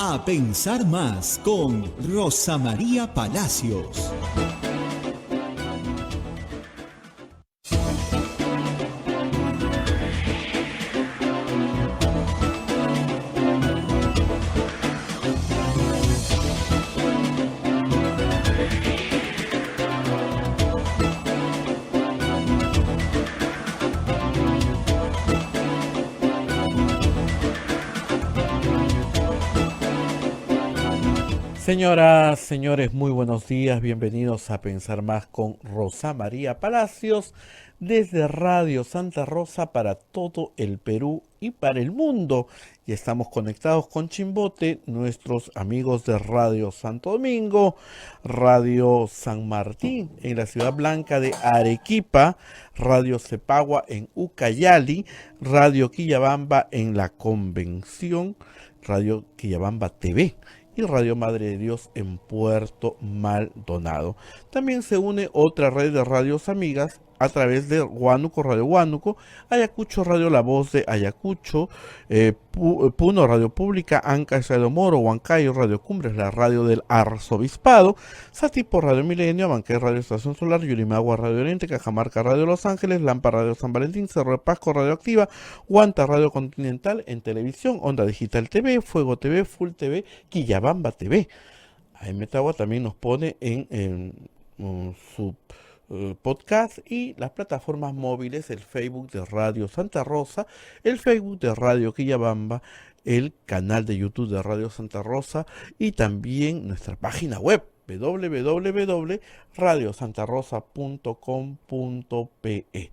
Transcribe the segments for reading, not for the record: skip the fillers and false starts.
A pensar más con Rosa María Palacios. Señoras, señores, muy buenos días, bienvenidos a Pensar Más con Rosa María Palacios desde Radio Santa Rosa para todo el Perú y para el mundo. Y estamos conectados con Chimbote, nuestros amigos de Radio Santo Domingo, Radio San Martín en la Ciudad Blanca de Arequipa, Radio Cepagua en Ucayali, Radio Quillabamba en La Convención, Radio Quillabamba TV y Radio Madre de Dios en Puerto Maldonado. También se une otra red de radios amigas a través de Huánuco, Radio Huánuco, Ayacucho, Radio La Voz de Ayacucho, Puno, Radio Pública, Ancash, Radio Moro, Huancayo, Radio Cumbres, la radio del Arzobispado, Satipo, Radio Milenio, Abancay, Radio Estación Solar, Yurimagua, Radio Oriente, Cajamarca, Radio Los Ángeles, Lampa, Radio San Valentín, Cerro de Pasco, Radio Activa, Huanta, Radio Continental, en televisión, Onda Digital TV, Fuego TV, Full TV, Quillabamba TV. Ahí Metagua también nos pone en su podcast y las plataformas móviles, el Facebook de Radio Santa Rosa, el Facebook de Radio Quillabamba, el canal de YouTube de Radio Santa Rosa y también nuestra página web www.radiosantarosa.com.pe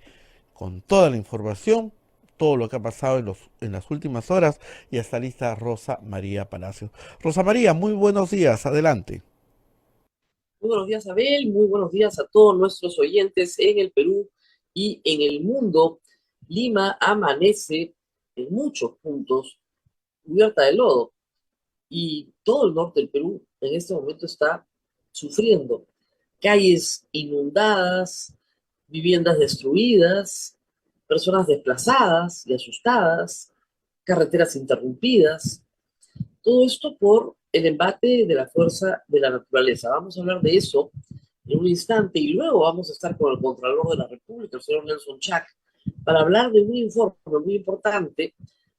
con toda la información, todo lo que ha pasado en las últimas horas, y está lista Rosa María Palacios. Rosa María, muy buenos días, adelante. Muy buenos días, Abel. Muy buenos días a todos nuestros oyentes en el Perú y en el mundo. Lima amanece en muchos puntos cubierta de lodo y todo el norte del Perú en este momento está sufriendo. Calles inundadas, viviendas destruidas, personas desplazadas y asustadas, carreteras interrumpidas. Todo esto por el embate de la fuerza de la naturaleza. Vamos a hablar de eso en un instante y luego vamos a estar con el Contralor de la República, el señor Nelson Chac, para hablar de un informe muy importante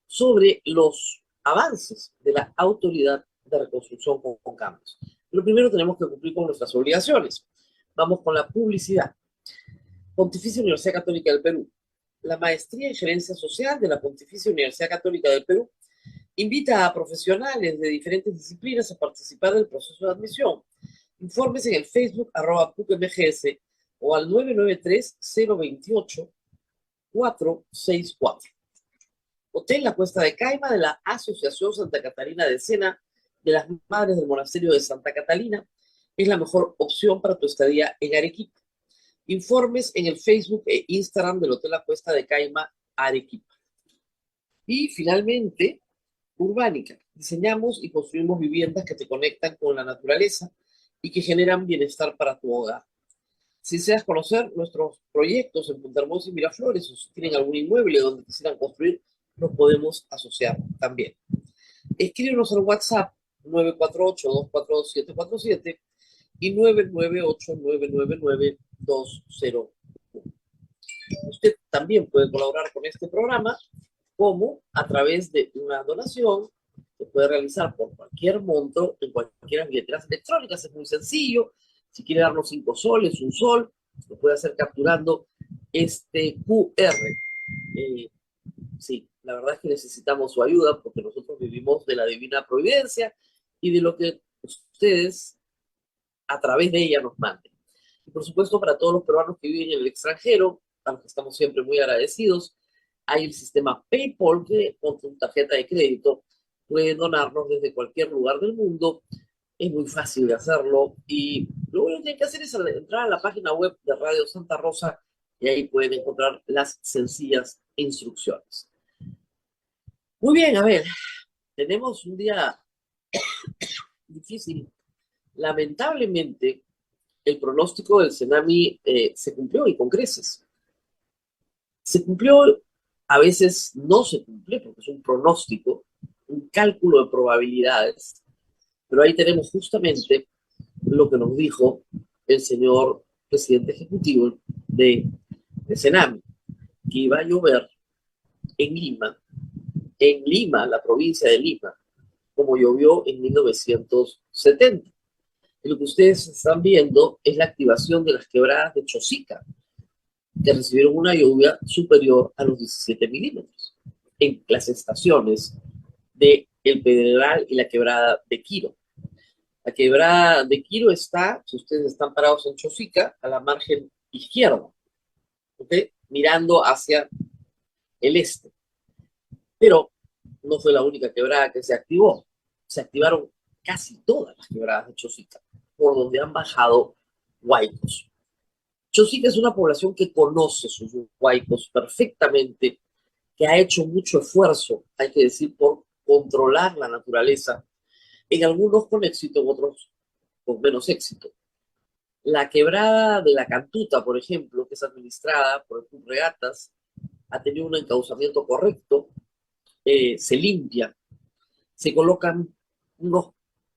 sobre los avances de la Autoridad de Reconstrucción con Cambios. Pero primero tenemos que cumplir con nuestras obligaciones. Vamos con la publicidad. Pontificia Universidad Católica del Perú. La Maestría en Gerencia Social de la Pontificia Universidad Católica del Perú invita a profesionales de diferentes disciplinas a participar del proceso de admisión. Informes en el Facebook @PUCMGS o al 993-028-464. Hotel La Cuesta de Caima de la Asociación Santa Catalina de Sena de las Madres del Monasterio de Santa Catalina es la mejor opción para tu estadía en Arequipa. Informes en el Facebook e Instagram del Hotel La Cuesta de Caima Arequipa. Y finalmente, Urbánica. Diseñamos y construimos viviendas que te conectan con la naturaleza y que generan bienestar para tu hogar. Si deseas conocer nuestros proyectos en Punta Hermosa y Miraflores, o si tienen algún inmueble donde quisieran construir, nos podemos asociar también. Escríbenos al WhatsApp 948-242-747 y 998-999-201. Usted también puede colaborar con este programa como a través de una donación que puede realizar por cualquier monto en cualquiera billeteras electrónicas. Es muy sencillo. Si quiere darnos 5 soles, 1 sol, lo puede hacer capturando este QR. Sí, la verdad es que necesitamos su ayuda porque nosotros vivimos de la divina providencia y de lo que ustedes a través de ella nos manden. Y por supuesto, para todos los peruanos que viven en el extranjero, a los que estamos siempre muy agradecidos, hay el sistema PayPal que con tu tarjeta de crédito puede donarnos desde cualquier lugar del mundo. Es muy fácil de hacerlo y lo único que tienen que hacer es entrar a la página web de Radio Santa Rosa y ahí pueden encontrar las sencillas instrucciones. Muy bien, a ver, tenemos un día difícil. Lamentablemente, el pronóstico del tsunami se cumplió y con creces. Se cumplió, a veces no se cumple porque es un pronóstico, un cálculo de probabilidades, Pero ahí tenemos justamente lo que nos dijo el señor presidente ejecutivo de Senami, que iba a llover en Lima, la provincia de Lima, como llovió en 1970. Y lo que ustedes están viendo es la activación de las quebradas de Chosica, que recibieron una lluvia superior a los 17 milímetros en las estaciones de El Pedregal y la quebrada de Quiro. La quebrada de Quiro está, si ustedes están parados en Chosica, a la margen izquierda, ¿ok? Mirando hacia el este. Pero no fue la única quebrada que se activó. Se activaron casi todas las quebradas de Chosica, por donde han bajado huaicos. Chosica es una población que conoce sus huaicos perfectamente, que ha hecho mucho esfuerzo, hay que decir, por controlar la naturaleza, en algunos con éxito, en otros con menos éxito. La quebrada de la Cantuta, por ejemplo, que es administrada por el Club Regatas, ha tenido un encauzamiento correcto, se limpia, se colocan unos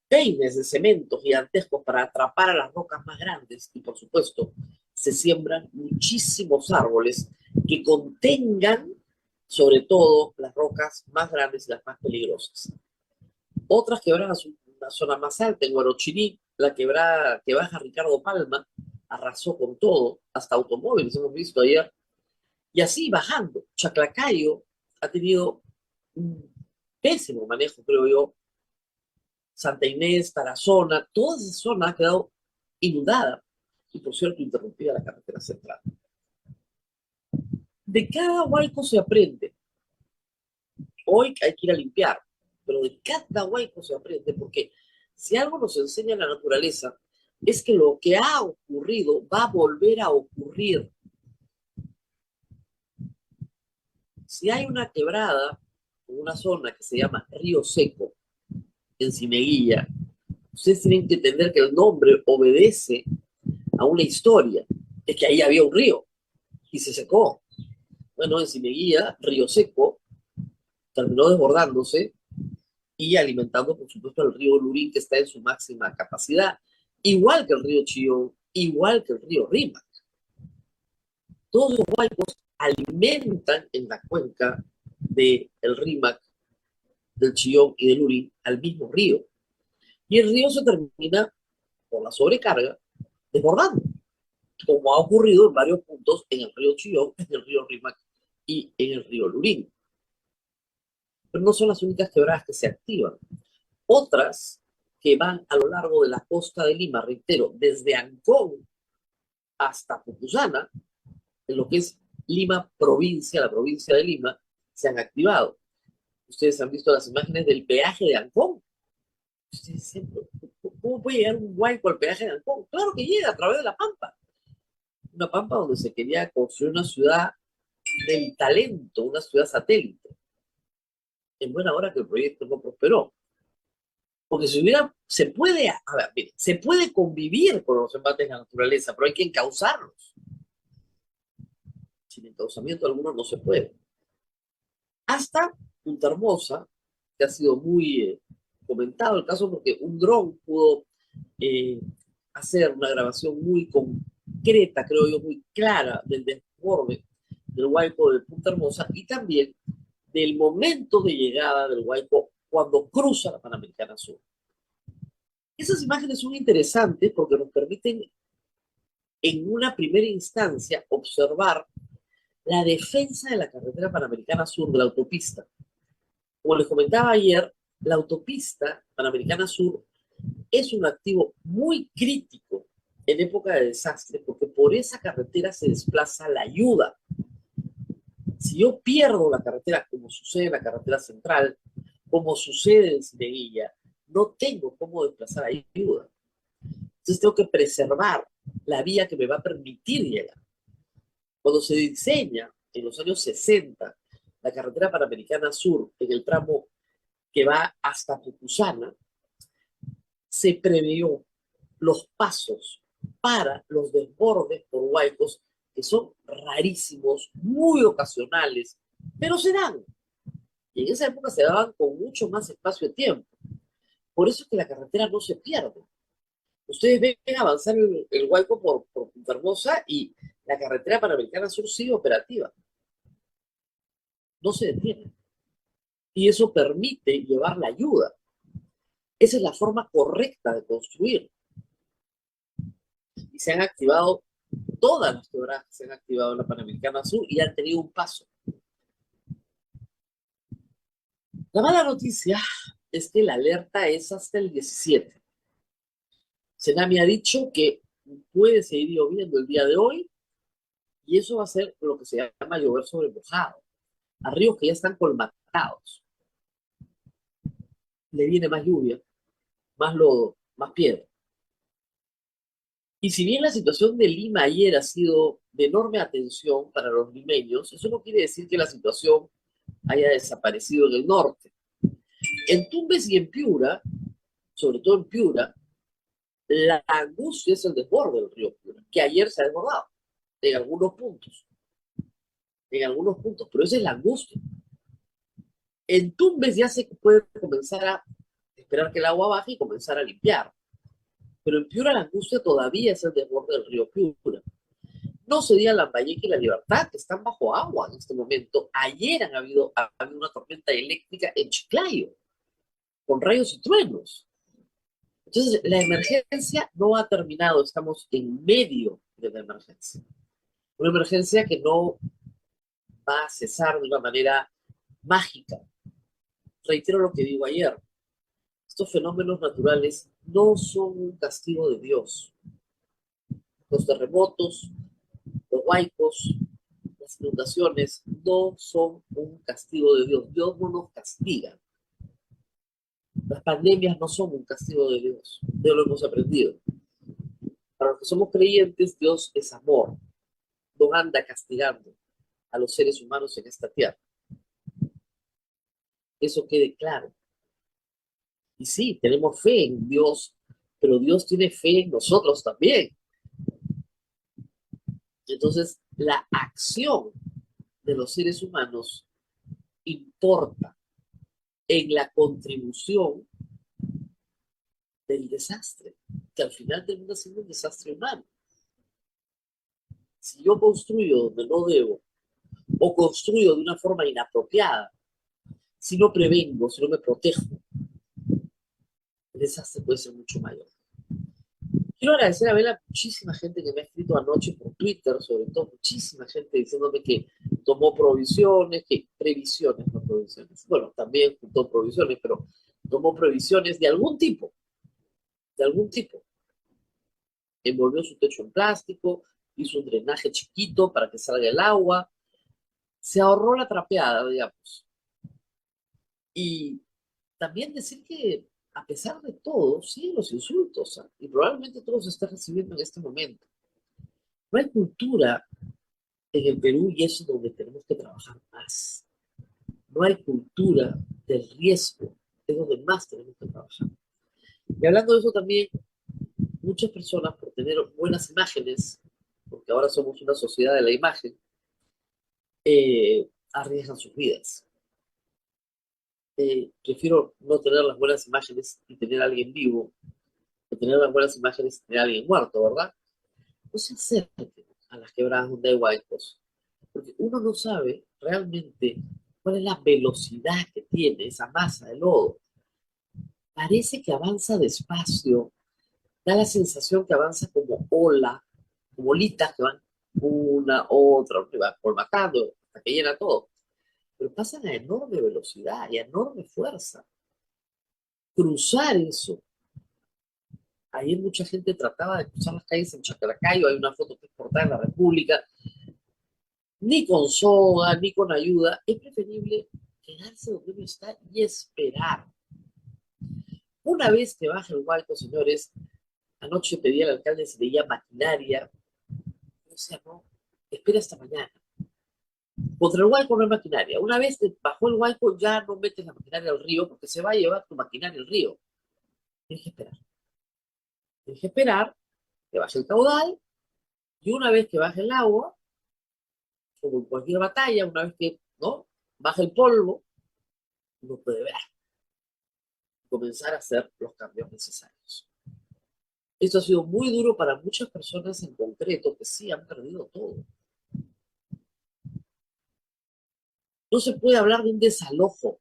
peines de cemento gigantescos para atrapar a las rocas más grandes y, por supuesto, se siembran muchísimos árboles que contengan, sobre todo, las rocas más grandes y las más peligrosas. Otras quebradas, una zona más alta, en Guarochirí, la quebrada que baja Ricardo Palma, arrasó con todo, hasta automóviles hemos visto ayer, y así bajando. Chaclacayo ha tenido un pésimo manejo, creo yo. Santa Inés, Tarazona, toda esa zona ha quedado inundada y, por cierto, interrumpida la carretera central. De cada huaico se aprende. Hoy hay que ir a limpiar, pero de cada huaico se aprende, porque si algo nos enseña la naturaleza es que lo que ha ocurrido va a volver a ocurrir. Si hay una quebrada en una zona que se llama Río Seco, en Cineguilla, ustedes tienen que entender que el nombre obedece a una historia. Es que ahí había un río y se secó. Bueno, en Cineguilla, Río Seco terminó desbordándose y alimentando, por supuesto, al río Lurín, que está en su máxima capacidad, igual que el río Chillón, igual que el río Rímac. Todos los huaicos alimentan en la cuenca del Rímac, del Chillón y del Lurín al mismo río. Y el río se termina, por la sobrecarga, desbordando, como ha ocurrido en varios puntos en el río Chillón, en el río Rímac y en el río Lurín. Pero no son las únicas quebradas que se activan. Otras que van a lo largo de la costa de Lima, reitero, desde Ancón hasta Pucusana, en lo que es Lima provincia, la provincia de Lima, se han activado. Ustedes han visto las imágenes del peaje de Ancón. Ustedes siempre, ¿cómo puede llegar un huaico al peaje de Ancón? Claro que llega a través de la Pampa. Una Pampa donde se quería construir una ciudad del talento, una ciudad satélite. En buena hora que el proyecto no prosperó. Porque si hubiera, se puede, a ver, mire, se puede convivir con los embates de la naturaleza, pero hay que encauzarlos. Sin encauzamiento alguno no se puede. Hasta Punta Hermosa, que ha sido muy comentado el caso porque un dron pudo hacer una grabación muy concreta, creo yo, muy clara del desborde del huaico de Punta Hermosa y también del momento de llegada del huaico cuando cruza la Panamericana Sur. Esas imágenes son interesantes porque nos permiten en una primera instancia observar la defensa de la carretera Panamericana Sur, de la autopista. Como les comentaba ayer, la autopista Panamericana Sur es un activo muy crítico en época de desastre porque por esa carretera se desplaza la ayuda. Si yo pierdo la carretera, como sucede en la carretera central, como sucede en Cineguilla, no tengo cómo desplazar ayuda. Entonces tengo que preservar la vía que me va a permitir llegar. Cuando se diseña en los años 60 la carretera Panamericana Sur en el tramo que va hasta Pucusana, se previó los pasos para los desbordes por huaicos que son rarísimos, muy ocasionales, pero se dan. Y en esa época se daban con mucho más espacio de tiempo. Por eso es que la carretera no se pierde. Ustedes ven avanzar el Guayco por Punta Hermosa y la carretera Panamericana Sur sigue operativa. No se detiene. Y eso permite llevar la ayuda. Esa es la forma correcta de construir. Y se han activado todas las quebradas que se han activado en la Panamericana Sur y han tenido un paso. La mala noticia es que la alerta es hasta el 17. Senami ha dicho que puede seguir lloviendo el día de hoy y eso va a ser lo que se llama llover sobre mojado. A ríos que ya están colmatados. Le viene más lluvia, más lodo, más piedra. Y si bien la situación de Lima ayer ha sido de enorme atención para los limeños, eso no quiere decir que la situación haya desaparecido en el norte. En Tumbes y en Piura, sobre todo en Piura, la angustia es el desborde del río Piura, que ayer se ha desbordado en algunos puntos, pero esa es la angustia. En Tumbes ya se puede comenzar a esperar que el agua baje y comenzar a limpiar, pero en Piura la angustia todavía es el desborde del río Piura. No se diga Lambayeque y La Libertad, que están bajo agua en este momento. Ayer ha habido una tormenta eléctrica en Chiclayo, con rayos y truenos. Entonces, la emergencia no ha terminado, estamos en medio de la emergencia. Una emergencia que no va a cesar de una manera mágica. Reitero lo que digo ayer, estos fenómenos naturales no son un castigo de Dios. Los terremotos, los huaicos, las inundaciones no son un castigo de Dios. Dios no nos castiga. Las pandemias no son un castigo de Dios. Dios lo hemos aprendido. Para los que somos creyentes, Dios es amor. No anda castigando a los seres humanos en esta tierra. Eso quede claro. Y sí, tenemos fe en Dios, pero Dios tiene fe en nosotros también. Entonces, la acción de los seres humanos importa en la contribución del desastre, que al final termina siendo un desastre humano. Si yo construyo donde no debo, o construyo de una forma inapropiada, si no prevengo, si no me protejo, el desastre puede ser mucho mayor. Quiero agradecer a Bela muchísima gente que me ha escrito anoche por Twitter, sobre todo muchísima gente diciéndome que tomó provisiones, que previsiones, no provisiones. Bueno, también juntó provisiones, pero tomó previsiones de algún tipo, envolvió su techo en plástico, hizo un drenaje chiquito para que salga el agua, se ahorró la trapeada, digamos. Y también decir que, a pesar de todo, siguen los insultos, ¿eh? Y probablemente todos los están recibiendo en este momento. No hay cultura en el Perú y eso es donde tenemos que trabajar más. No hay cultura del riesgo, es donde más tenemos que trabajar. Y hablando de eso también, muchas personas por tener buenas imágenes, porque ahora somos una sociedad de la imagen, arriesgan sus vidas. Prefiero no tener las buenas imágenes y tener a alguien vivo, que tener las buenas imágenes y tener a alguien muerto, ¿verdad? No se acerquen a las quebradas donde hay huaicos, porque uno no sabe realmente cuál es la velocidad que tiene esa masa de lodo. Parece que avanza despacio, da la sensación que avanza como ola, como olitas que van una, otra, que van colmatando hasta que llena todo. Pero pasan a enorme velocidad y a enorme fuerza. Cruzar eso. Ayer mucha gente trataba de cruzar las calles en Chaclacayo, hay una foto que es portada en la República, ni con soga, ni con ayuda. Es preferible quedarse donde uno está y esperar. Una vez que baje el hualco, señores, anoche pedí al alcalde si leía maquinaria. O sea, no, espera hasta mañana. Contra el hualco no hay maquinaria. Una vez que bajó el hualco, ya no metes la maquinaria al río porque se va a llevar tu maquinaria al río. Tienes que esperar. Tienes que esperar que baje el caudal y una vez que baje el agua, como en cualquier batalla, una vez que no baja el polvo, uno puede ver. comenzar a hacer los cambios necesarios. Esto ha sido muy duro para muchas personas en concreto que sí han perdido todo. No se puede hablar de un desalojo.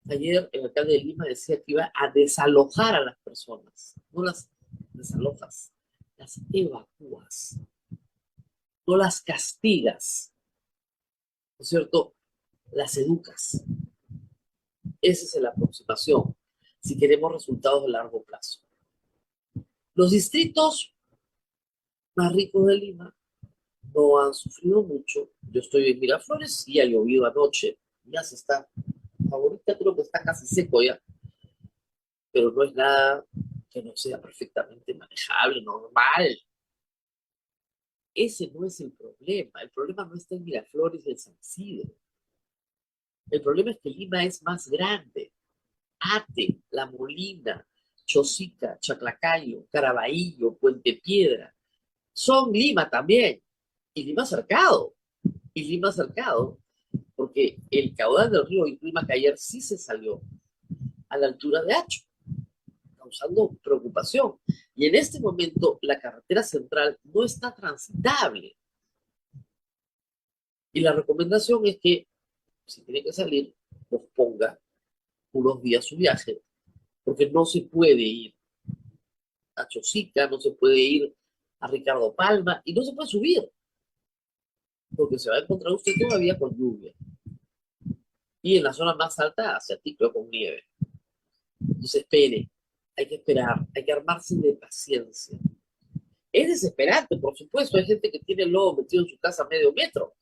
Ayer el alcalde de Lima decía que iba a desalojar a las personas. No las desalojas, las evacúas. No las castigas, ¿no es cierto? Las educas. Esa es la aproximación si queremos resultados de largo plazo. Los distritos más ricos de Lima no han sufrido mucho. Yo estoy en Miraflores y ha llovido anoche. Ya se está, ahorita creo que está casi seco ya, pero no es nada que no sea perfectamente manejable, normal. Ese no es el problema. El problema no está en Miraflores y en San Isidro. El problema es que Lima es más grande. Ate, La Molina, Chosica, Chaclacayo, Caraballo, Puente Piedra, son Lima también. Y Lima cercado. Y Lima cercado, porque el caudal del río Lima que ayer sí se salió a la altura de Hacho, causando preocupación. Y en este momento la carretera central no está transitable. Y la recomendación es que, si tiene que salir, posponga unos días su viaje, porque no se puede ir a Chosica, no se puede ir a Ricardo Palma y no se puede subir, porque se va a encontrar usted todavía con lluvia. Y en la zona más alta hacia Ticlo con nieve. Entonces espere, hay que esperar, hay que armarse de paciencia. Es desesperante, por supuesto, hay gente que tiene el lodo metido en su casa a medio metro,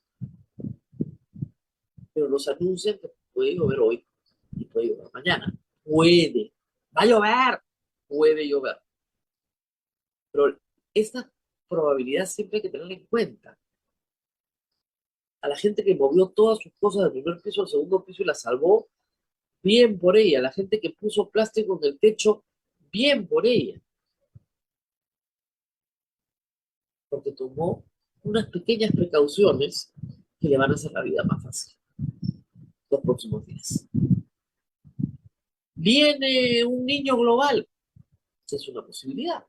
pero nos anuncian que puede llover hoy y puede llover mañana. Puede, va a llover, puede llover. Pero esta probabilidad siempre hay que tenerla en cuenta. A la gente que movió todas sus cosas del primer piso al segundo piso y la salvó, bien por ella. La gente que puso plástico en el techo, bien por ella. Porque tomó unas pequeñas precauciones que le van a hacer la vida más fácil los próximos días. Viene un niño global, es una posibilidad.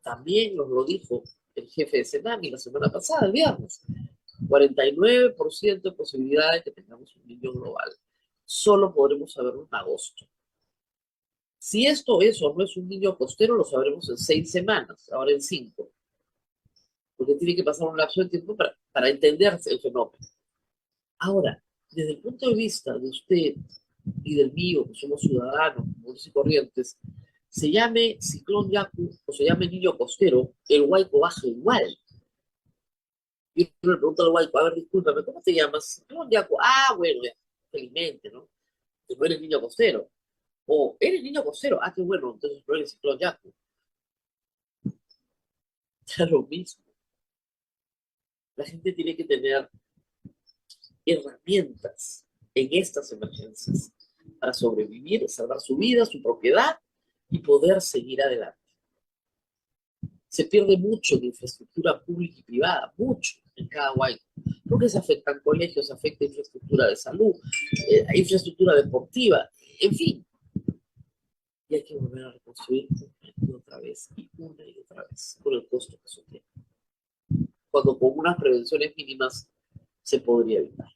También nos lo dijo el jefe de Senami la semana pasada, el viernes. 49% de posibilidades de que tengamos un niño global. Solo podremos saberlo en agosto. Si esto es o no es un niño costero, lo sabremos en 6 semanas, ahora en 5. Porque tiene que pasar un lapso de tiempo para entenderse el fenómeno. Ahora, desde el punto de vista de usted y del mío, que somos ciudadanos, comunes y corrientes, se llame ciclón Yaku o se llame niño costero, el Huayco baja igual. Y yo le pregunto al Huayco, a ver, discúlpame, ¿cómo te llamas? Ciclón Yaku. Ah, bueno, ya, felizmente, ¿no? Que no eres niño costero. O, ¿eres niño costero? Ah, qué bueno, entonces no eres ciclón Yaku. Es lo mismo. La gente tiene que tener herramientas en estas emergencias para sobrevivir, salvar su vida, su propiedad y poder seguir adelante. Se pierde mucho de infraestructura pública y privada, mucho en cada Huayco, porque se afectan colegios, se afecta infraestructura de salud, infraestructura deportiva, en fin. Y hay que volver a reconstruir una y otra vez, y una y otra vez, por el costo que eso tiene. Cuando con unas prevenciones mínimas se podría evitar.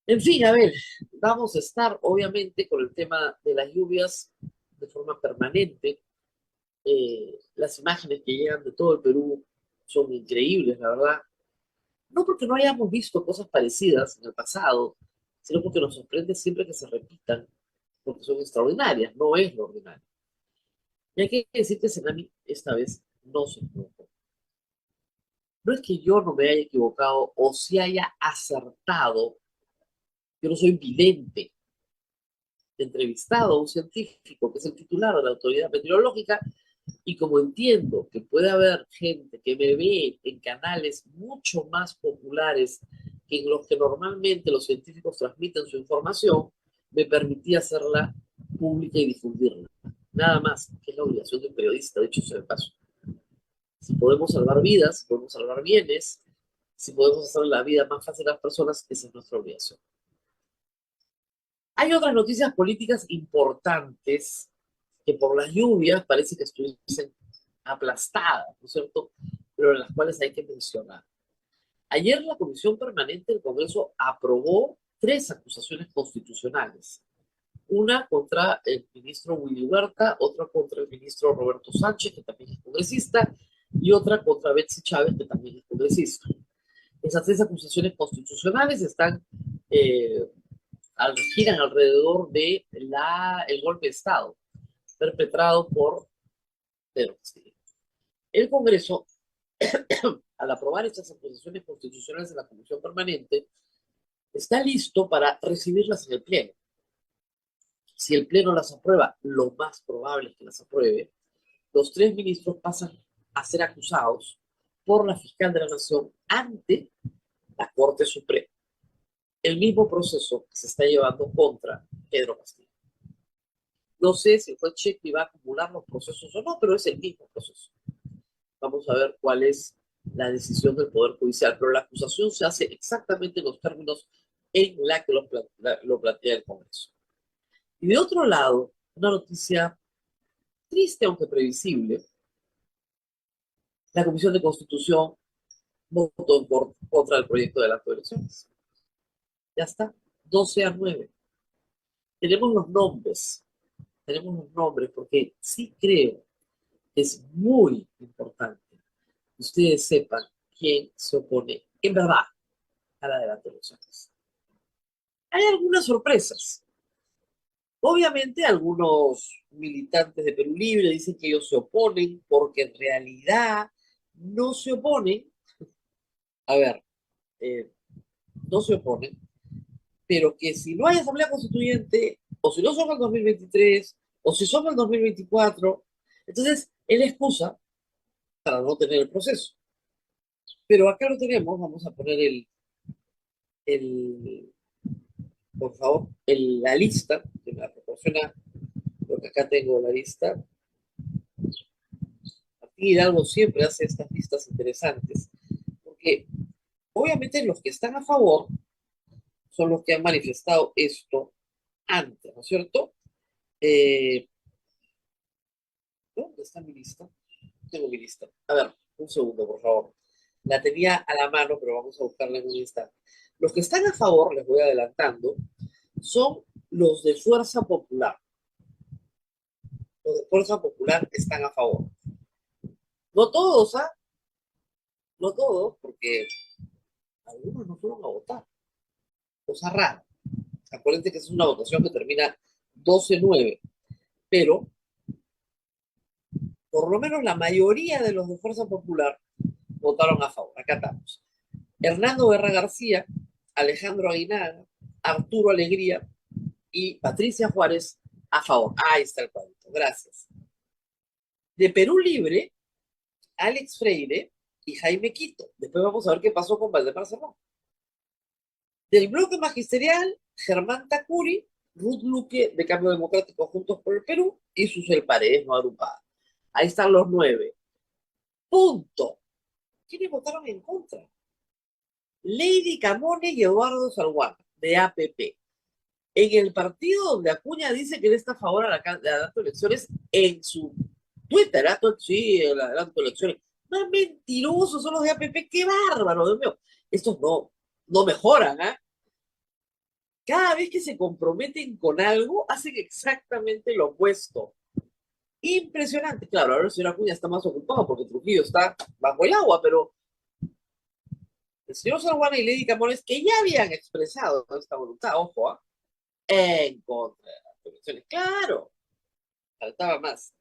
En fin, a ver, vamos a estar obviamente con el tema de las lluvias de forma permanente. Las imágenes que llegan de todo el Perú son increíbles, la verdad. No porque no hayamos visto cosas parecidas en el pasado, sino porque nos sorprende siempre que se repitan, porque son extraordinarias, no es lo ordinario. Y hay que decir que Senami esta vez no se equivocó. No es que yo no me haya equivocado o si haya acertado. Yo no soy vidente. He entrevistado a un científico que es el titular de la autoridad meteorológica y como entiendo que puede haber gente que me ve en canales mucho más populares que en los que normalmente los científicos transmiten su información, me permití hacerla pública y difundirla. Nada más, que es la obligación de un periodista, de hecho sea el paso. Si podemos salvar vidas, si podemos salvar bienes, si podemos hacer la vida más fácil a las personas, esa es nuestra obligación. Hay otras noticias políticas importantes que por las lluvias parece que estuviesen aplastadas, ¿no es cierto? Pero en las cuales hay que mencionar. Ayer la Comisión Permanente del Congreso aprobó 3 acusaciones constitucionales. Una contra el ministro Willy Huerta, otra contra el ministro Roberto Sánchez, que también es congresista, y otra contra Betsy Chávez, que también es congresista. Esas 3 acusaciones constitucionales eh, giran alrededor de el golpe de Estado perpetrado por Pedro Castillo. El Congreso, al aprobar estas acusaciones constitucionales de la Comisión Permanente, está listo para recibirlas en el Pleno. Si el Pleno las aprueba, lo más probable es que las apruebe, los 3 ministros pasan a ser acusados por la fiscal de la Nación ante la Corte Suprema. El mismo proceso que se está llevando contra Pedro Castillo. No sé si el juez Chequi va a acumular los procesos o no, pero es el mismo proceso. Vamos a ver cuál es la decisión del Poder Judicial, pero la acusación se hace exactamente en los términos en la que lo plantea el Congreso. Y de otro lado, una noticia triste aunque previsible, la Comisión de Constitución votó en contra del proyecto de acto de elecciones. Ya está, 12-9. Tenemos los nombres porque sí creo que es muy importante que ustedes sepan quién se opone en verdad a la de las elecciones. Hay algunas sorpresas. Obviamente algunos militantes de Perú Libre dicen que ellos se oponen porque en realidad no se oponen. A ver, no se oponen, pero que si no hay asamblea constituyente, o si no son el 2023, o si son el 2024, entonces es la excusa para no tener el proceso. Pero acá lo tenemos, vamos a poner por favor, la lista, que me la proporciona, porque acá tengo la lista. Martín Hidalgo siempre hace estas listas interesantes, porque obviamente los que están a favor son los que han manifestado esto antes, ¿no es cierto? ¿Dónde está mi lista? Tengo mi lista. A ver, un segundo, por favor. La tenía a la mano, pero vamos a buscarla en un instante. Los que están a favor, les voy adelantando, son los de Fuerza Popular. Los de Fuerza Popular están a favor. No todos, ¿ah? No todos, porque algunos no fueron a votar. Cosa rara. Acuérdense que es una votación que termina 12-9, pero por lo menos la mayoría de los de Fuerza Popular votaron a favor. Acá estamos. Hernando Guerra García, Alejandro Aguinaga, Arturo Alegría y Patricia Juárez a favor. Ahí está el cuadrito. Gracias. De Perú Libre, Alex Freire y Jaime Quito. Después vamos a ver qué pasó con Valdemar Cerrón. Del bloque magisterial, Germán Tacuri, Ruth Luque de Cambio Democrático Juntos por el Perú y Susel Paredes no agrupada. Ahí están los 9. Punto. ¿Quiénes votaron en contra? Lady Camones y Eduardo Salguán, de APP. En el partido donde Acuña dice que él está a favor a la adelanto de elecciones, en su Twitter, sí, el adelanto de elecciones. Más mentirosos son los de APP, qué bárbaro, Dios mío. Estos no mejoran, ¿ah? Cada vez que se comprometen con algo, hacen exactamente lo opuesto. Impresionante. Claro, ahora el señor Acuña está más ocupado porque Trujillo está bajo el agua, pero el señor Salguana y Lady Camones, que ya habían expresado esta voluntad, ojo, en contra de las elecciones. Claro, faltaba más.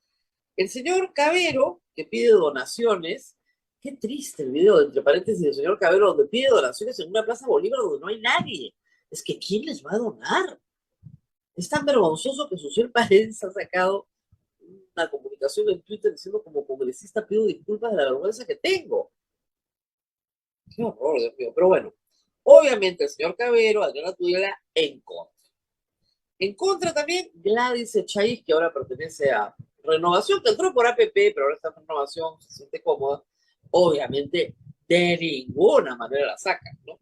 El señor Cabero, que pide donaciones, qué triste el video, entre paréntesis, del señor Cabero, donde pide donaciones en una plaza Bolívar donde no hay nadie. Es que ¿quién les va a donar? Es tan vergonzoso que Susel Paredes ha sacado una comunicación en Twitter diciendo como congresista pido disculpas de la vergüenza que tengo. Qué horror, Dios mío. Pero bueno, obviamente el señor Cabero, Adriana Tudela, en contra. En contra también Gladys Echaíz, que ahora pertenece a Renovación, que entró por APP, pero ahora está en Renovación, se siente cómoda. Obviamente, de ninguna manera la sacan, ¿no?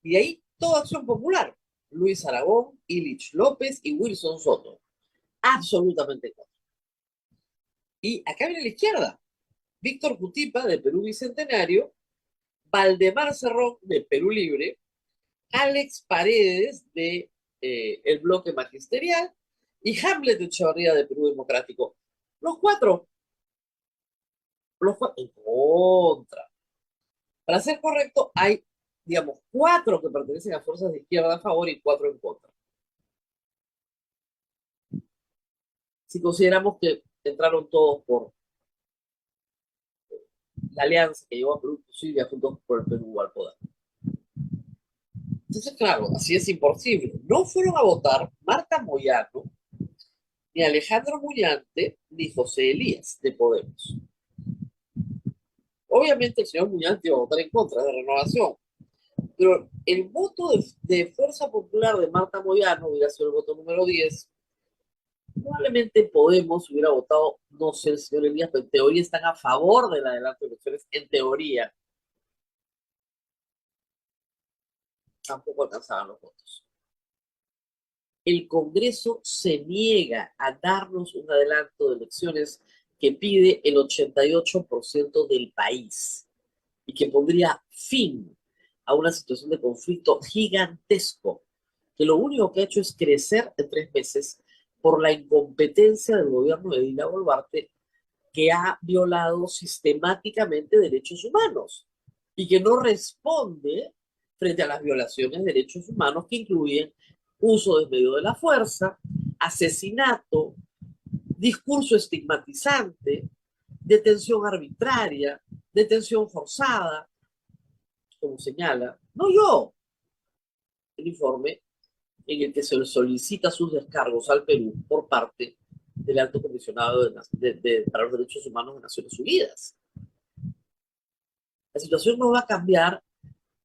Y de ahí toda Acción Popular. Luis Aragón, Ilich López y Wilson Soto. Absolutamente en contra. Y acá viene la izquierda. Víctor Jutipa, de Perú Bicentenario, Valdemar Cerrón, de Perú Libre, Alex Paredes, de el Bloque Magisterial, y Hamlet Echevarría, de Perú Democrático. Los cuatro en contra. Para ser correcto, hay, digamos, 4 que pertenecen a fuerzas de izquierda a favor y 4 en contra. Si consideramos que entraron todos por la alianza que llevó a Perú posible juntos por el Perú al poder. Entonces, claro, así es imposible. No fueron a votar Marta Moyano, ni Alejandro Muñante, ni José Elías, de Podemos. Obviamente el señor Muñante iba a votar en contra de Renovación, pero el voto de Fuerza Popular de Marta Moyano hubiera sido el voto número 10. Probablemente Podemos hubiera votado, no sé, el señor Elías, pero en teoría están a favor del adelanto de elecciones, en teoría. Tampoco alcanzaban los votos. El Congreso se niega a darnos un adelanto de elecciones que pide el 88% del país y que pondría fin a una situación de conflicto gigantesco, que lo único que ha hecho es crecer en 3 meses por la incompetencia del gobierno de Dina Boluarte, que ha violado sistemáticamente derechos humanos y que no responde frente a las violaciones de derechos humanos que incluyen uso desmedido de la fuerza, asesinato, discurso estigmatizante, detención arbitraria, detención forzada, como señala, no yo, el informe en el que se le solicita sus descargos al Perú por parte del Alto Comisionado para los Derechos Humanos de Naciones Unidas. La situación no va a cambiar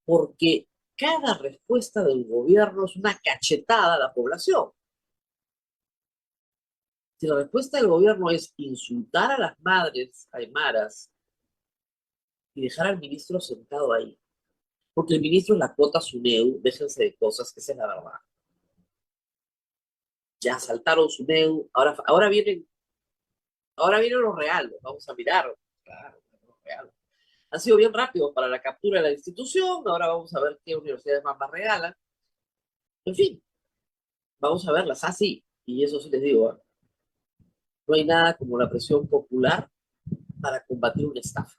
porque cada respuesta del gobierno es una cachetada a la población. Si la respuesta del gobierno es insultar a las madres aymaras y dejar al ministro sentado ahí, porque el ministro es la cuota SUNEDU, déjense de cosas, que esa es la verdad. Ya saltaron SUNEDU, ahora vienen los reales, vamos a mirar. Claro, los reales. Han sido bien rápidos para la captura de la institución, ahora vamos a ver qué universidades más regalan. En fin, vamos a verlas así, y eso sí les digo, ¿eh? No hay nada como la presión popular para combatir una estafa.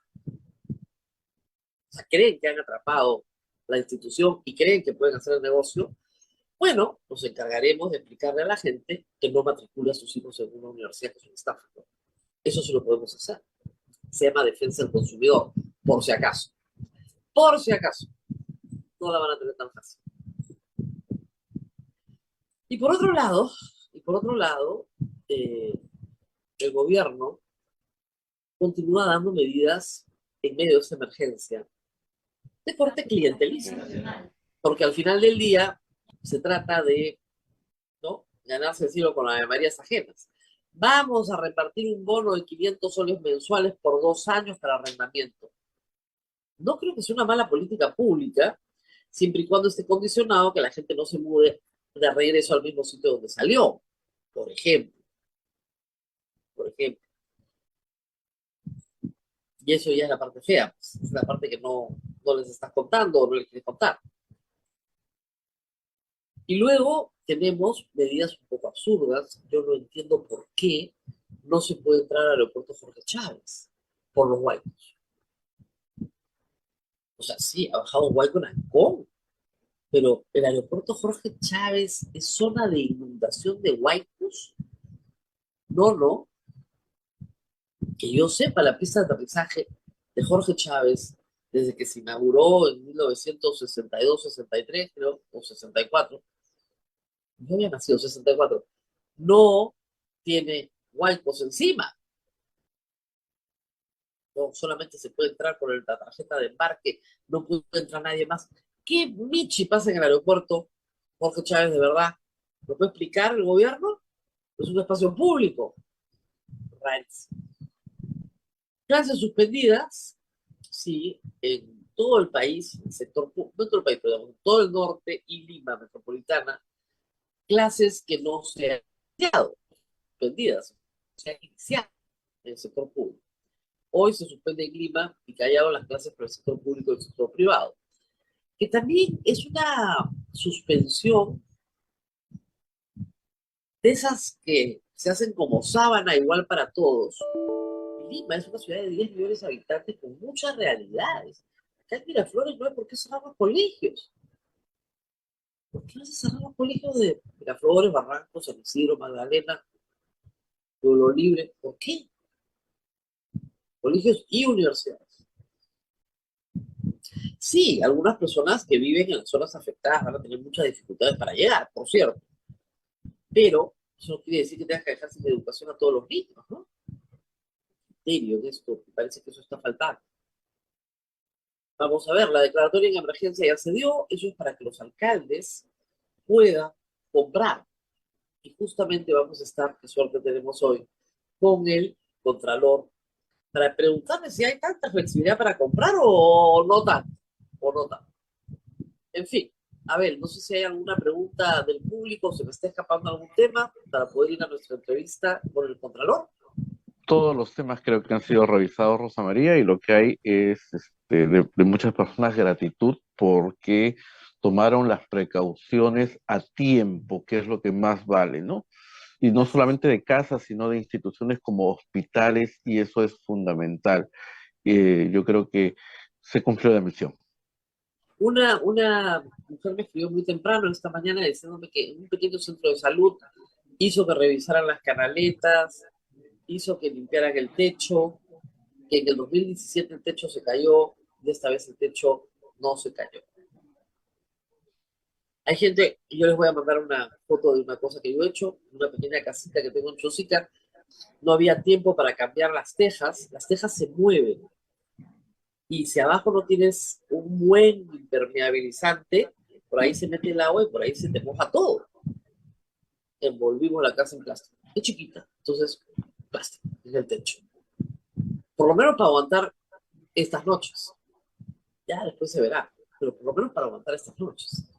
O sea, creen que han atrapado la institución y creen que pueden hacer el negocio. Bueno, nos encargaremos de explicarle a la gente que no matricule a sus hijos en una universidad que es una estafa, ¿no? Eso sí lo podemos hacer. Se llama defensa del consumidor, por si acaso. Por si acaso. No la van a tener tan fácil. Y por otro lado, el gobierno continúa dando medidas en medio de esta emergencia de corte clientelista. Porque al final del día se trata de, ¿no?, ganarse el cielo con las avemarías ajenas. Vamos a repartir un bono de 500 soles mensuales por 2 años para arrendamiento. No creo que sea una mala política pública, siempre y cuando esté condicionado que la gente no se mude de regreso al mismo sitio donde salió, por ejemplo. Por ejemplo. Y eso ya es la parte fea, pues, es la parte que no les estás contando o no les quieres contar. Y luego tenemos medidas un poco absurdas. Yo no entiendo por qué no se puede entrar al aeropuerto Jorge Chávez por los huaicos. O sea, sí, ha bajado un huaico en Ancón, pero el aeropuerto Jorge Chávez es zona de inundación de huaicos. No. Que yo sepa, la pista de aterrizaje de Jorge Chávez, desde que se inauguró en 1962-63, creo, o 64, yo había nacido 64, no tiene huaicos encima. No, solamente se puede entrar por la tarjeta de embarque, no puede entrar nadie más. ¿Qué michi pasa en el aeropuerto Jorge Chávez de verdad? ¿Lo puede explicar el gobierno? Es un espacio público. Rarísimo. Clases suspendidas, sí, en todo el país, el sector, no todo el país, pero en todo el norte y Lima metropolitana, clases que no se han iniciado, suspendidas, se han iniciado en el sector público. Hoy se suspende en Lima y Callao las clases para el sector público y el sector privado, que también es una suspensión de esas que se hacen como sábana igual para todos. Lima es una ciudad de 10 millones de habitantes con muchas realidades. Acá en Miraflores no hay por qué cerrar los colegios. ¿Por qué no se cerrar los colegios de Miraflores, Barrancos, San Isidro, Magdalena, Pueblo Libre? ¿Por qué? Colegios y universidades. Sí, algunas personas que viven en las zonas afectadas van a tener muchas dificultades para llegar, por cierto. Pero eso no quiere decir que tengas que dejar sin educación a todos los niños, ¿no? Criterio de esto, me parece que eso está faltando. Vamos a ver, la declaratoria en emergencia ya se dio, eso es para que los alcaldes puedan comprar. Y justamente vamos a estar, qué suerte tenemos hoy, con el Contralor, para preguntarle si hay tanta flexibilidad para comprar o no tanto, o no tanto. En fin, a ver, no sé si hay alguna pregunta del público, se me está escapando algún tema para poder ir a nuestra entrevista con el Contralor. Todos los temas creo que han sido revisados, Rosa María, y lo que hay es de muchas personas gratitud porque tomaron las precauciones a tiempo, que es lo que más vale, ¿no? Y no solamente de casas, sino de instituciones como hospitales, y eso es fundamental. Yo creo que se cumplió la misión. Una mujer me escribió muy temprano esta mañana diciéndome que un pequeño centro de salud hizo que revisaran las canaletas, hizo que limpiaran el techo, que en el 2017 el techo se cayó, y esta vez el techo no se cayó. Hay gente, y yo les voy a mandar una foto de una cosa que yo he hecho, una pequeña casita que tengo en Chosica, no había tiempo para cambiar las tejas se mueven, y si abajo no tienes un buen impermeabilizante, por ahí se mete el agua y por ahí se te moja todo. Envolvimos la casa en plástico. Es chiquita, entonces plástico en el techo. Por lo menos para aguantar estas noches. Ya después se verá, pero por lo menos para aguantar estas noches.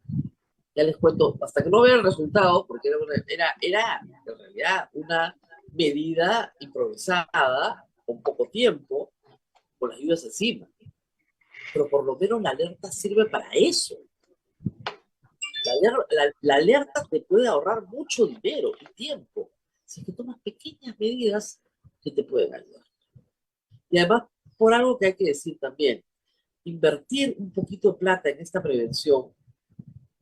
Ya les cuento, hasta que no vea el resultado, porque era en realidad una medida improvisada, con poco tiempo, con las lluvias encima. Pero por lo menos la alerta sirve para eso. La alerta te puede ahorrar mucho dinero y tiempo si es que tomas pequeñas medidas que te pueden ayudar. Y además, por algo que hay que decir también, invertir un poquito de plata en esta prevención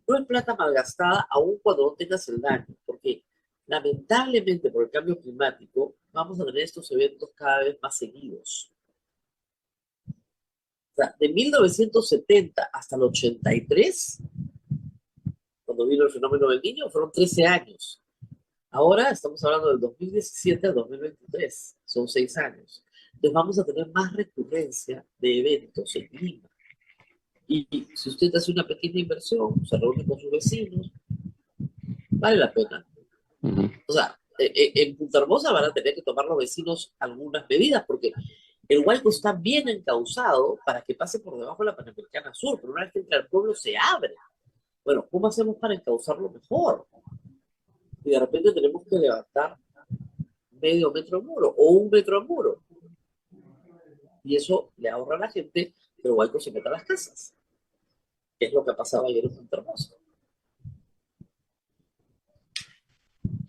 no es plata malgastada aún cuando no tengas el daño, porque lamentablemente por el cambio climático vamos a tener estos eventos cada vez más seguidos. O sea, de 1970 hasta el 83, cuando vino el fenómeno del Niño, fueron 13 años. Ahora estamos hablando del 2017 al 2023, son 6 años. Entonces vamos a tener más recurrencia de eventos en Lima. Y si usted hace una pequeña inversión, se reúne con sus vecinos, vale la pena. O sea, en Punta Hermosa van a tener que tomar los vecinos algunas medidas, porque el Huayco está bien encauzado para que pase por debajo de la Panamericana Sur, pero una vez que entra al pueblo se abre. Bueno, ¿cómo hacemos para encauzarlo mejor? Y de repente tenemos que levantar medio metro de muro o 1 metro de muro. Y eso le ahorra a la gente que el Huayco se meta a las casas. Que es lo que ha pasado ayer en Punta Hermosa.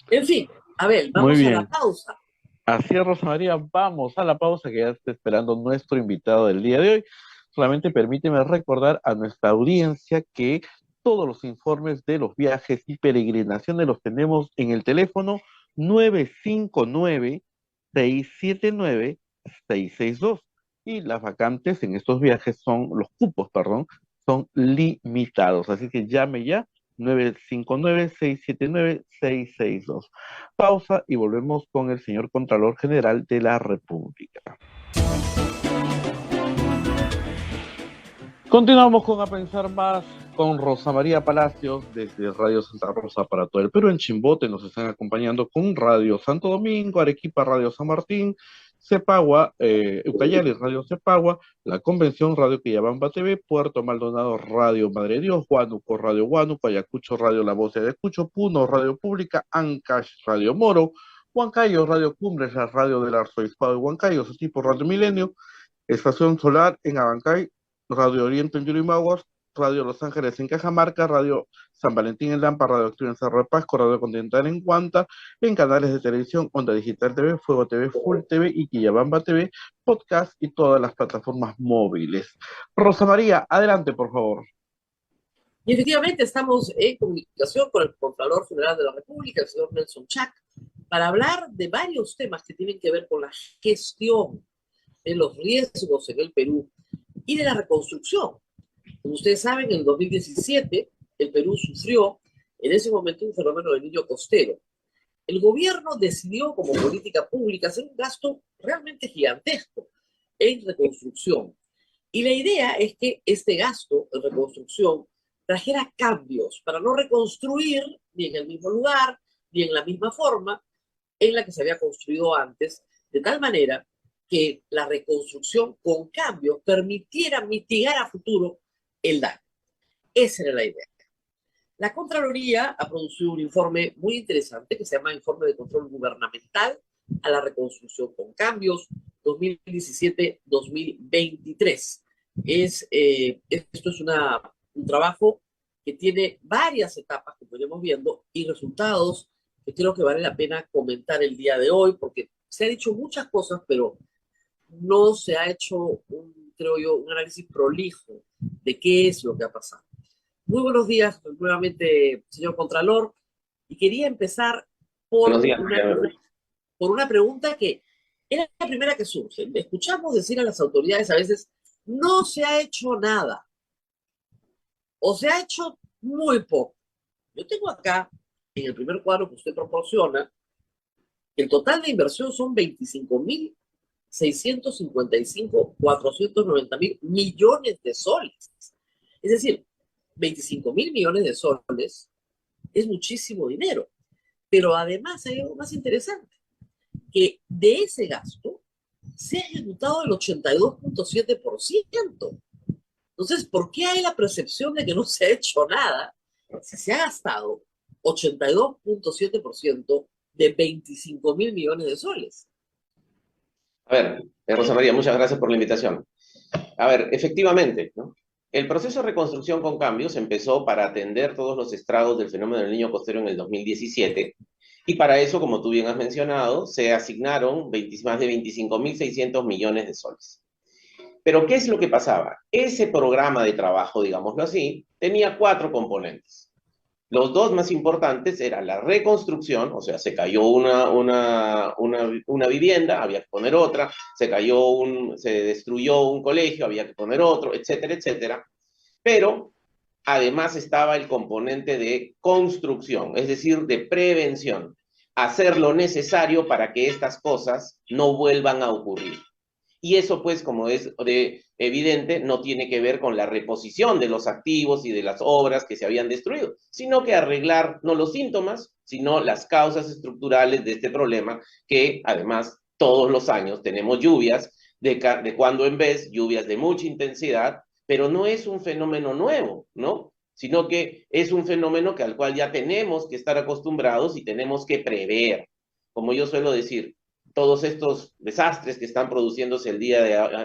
En fin, a ver, vamos a la pausa. Así es, Rosa María, vamos a la pausa que ya está esperando nuestro invitado del día de hoy. Solamente permíteme recordar a nuestra audiencia que todos los informes de los viajes y peregrinaciones los tenemos en el teléfono 959-679-662. Y las vacantes en estos viajes los cupos, son limitados. Así que llame ya 959-679-662. Pausa y volvemos con el señor Contralor General de la República. Continuamos con A Pensar Más con Rosa María Palacios desde Radio Santa Rosa para todo el Perú. En Chimbote nos están acompañando con Radio Santo Domingo, Arequipa, Radio San Martín, Cepagua, Ucayali, Radio Cepagua, La Convención, Radio Quillabamba TV, Puerto Maldonado, Radio Madre Dios, Huánuco, Radio Huánuco, Ayacucho, Radio La Voz de Ayacucho, Puno, Radio Pública, Ancash, Radio Moro, Huancayo, Radio Cumbres, la Radio del Arzobispado de Huancayo, su tipo Radio Milenio, Estación Solar en Abancay, Radio Oriente en Yurimaguas, Radio Los Ángeles en Cajamarca, Radio San Valentín en Lampa, Radio Activa en Cerro de Pasco, Radio Continental en Guanta, en canales de televisión, Onda Digital TV, Fuego TV, Full TV y Quillabamba TV, podcast y todas las plataformas móviles. Rosa María, adelante, por favor. Y efectivamente estamos en comunicación con el Contralor General de la República, el señor Nelson Chac, para hablar de varios temas que tienen que ver con la gestión de los riesgos en el Perú y de la reconstrucción. Como ustedes saben, en 2017 el Perú sufrió en ese momento un fenómeno del niño costero. El gobierno decidió como política pública hacer un gasto realmente gigantesco en reconstrucción. Y la idea es que este gasto en reconstrucción trajera cambios para no reconstruir ni en el mismo lugar, ni en la misma forma en la que se había construido antes, de tal manera que la reconstrucción con cambios permitiera mitigar a futuro el daño. Esa era la idea. La Contraloría ha producido un informe muy interesante que se llama Informe de Control Gubernamental a la Reconstrucción con Cambios 2017-2023. Esto es un trabajo que tiene varias etapas, como iremos viendo, y resultados que creo que vale la pena comentar el día de hoy, porque se han dicho muchas cosas, pero no se ha hecho, creo yo, un análisis prolijo de qué es lo que ha pasado. Muy buenos días nuevamente, señor Contralor, y quería empezar por una pregunta que era la primera que surge. Escuchamos decir a las autoridades a veces, no se ha hecho nada, o se ha hecho muy poco. Yo tengo acá, en el primer cuadro que usted proporciona, el total de inversión son 25.655.490.000 millones de soles. Es decir, 25.000 millones de soles es muchísimo dinero. Pero además hay algo más interesante, que de ese gasto se ha ejecutado el 82.7%. Entonces, ¿por qué hay la percepción de que no se ha hecho nada si se ha gastado 82.7% de 25.000 millones de soles? A ver, Rosa María, muchas gracias por la invitación. A ver, efectivamente, ¿no? El proceso de reconstrucción con cambios empezó para atender todos los estragos del fenómeno del niño costero en el 2017, y para eso, como tú bien has mencionado, se asignaron más de 25.600 millones de soles. Pero, ¿qué es lo que pasaba? Ese programa de trabajo, digámoslo así, tenía 4 componentes. Los 2 más importantes eran la reconstrucción, o sea, se cayó una vivienda, había que poner otra, se destruyó un colegio, había que poner otro, etcétera, etcétera. Pero además estaba el componente de construcción, es decir, de prevención, hacer lo necesario para que estas cosas no vuelvan a ocurrir. Y eso, pues, como es evidente, no tiene que ver con la reposición de los activos y de las obras que se habían destruido, sino que arreglar no los síntomas, sino las causas estructurales de este problema, que además todos los años tenemos lluvias, de cuando en vez, lluvias de mucha intensidad, pero no es un fenómeno nuevo, ¿no? Sino que es un fenómeno al cual ya tenemos que estar acostumbrados y tenemos que prever. Como yo suelo decir, todos estos desastres que están produciéndose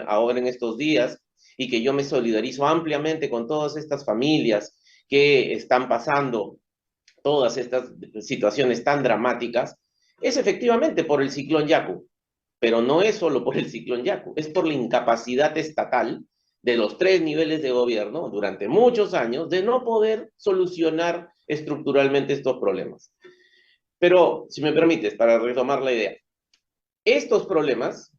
ahora en estos días, y que yo me solidarizo ampliamente con todas estas familias que están pasando todas estas situaciones tan dramáticas, es efectivamente por el ciclón Yaku, pero no es solo por el ciclón Yaku, es por la incapacidad estatal de los 3 niveles de gobierno durante muchos años de no poder solucionar estructuralmente estos problemas. Pero, si me permites, para retomar la idea,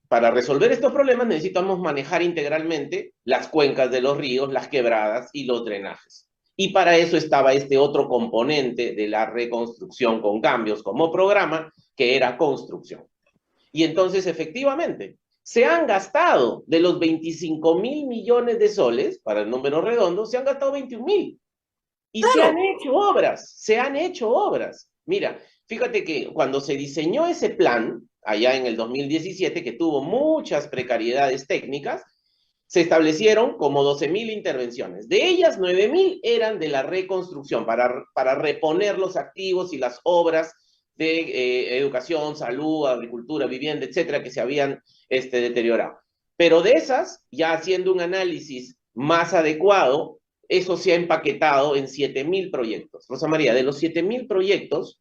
para resolver estos problemas necesitamos manejar integralmente las cuencas de los ríos, las quebradas y los drenajes. Y para eso estaba este otro componente de la reconstrucción con cambios como programa, que era construcción. Y entonces, efectivamente, se han gastado de los 25.000 millones de soles, para el número redondo, se han gastado 21.000. Y se han hecho obras. Mira, fíjate que cuando se diseñó ese plan, allá en el 2017, que tuvo muchas precariedades técnicas, se establecieron como 12.000 intervenciones. De ellas, 9.000 eran de la reconstrucción, para reponer los activos y las obras de educación, salud, agricultura, vivienda, etcétera, que se habían deteriorado. Pero de esas, ya haciendo un análisis más adecuado, eso se ha empaquetado en 7.000 proyectos. Rosa María, de los 7.000 proyectos,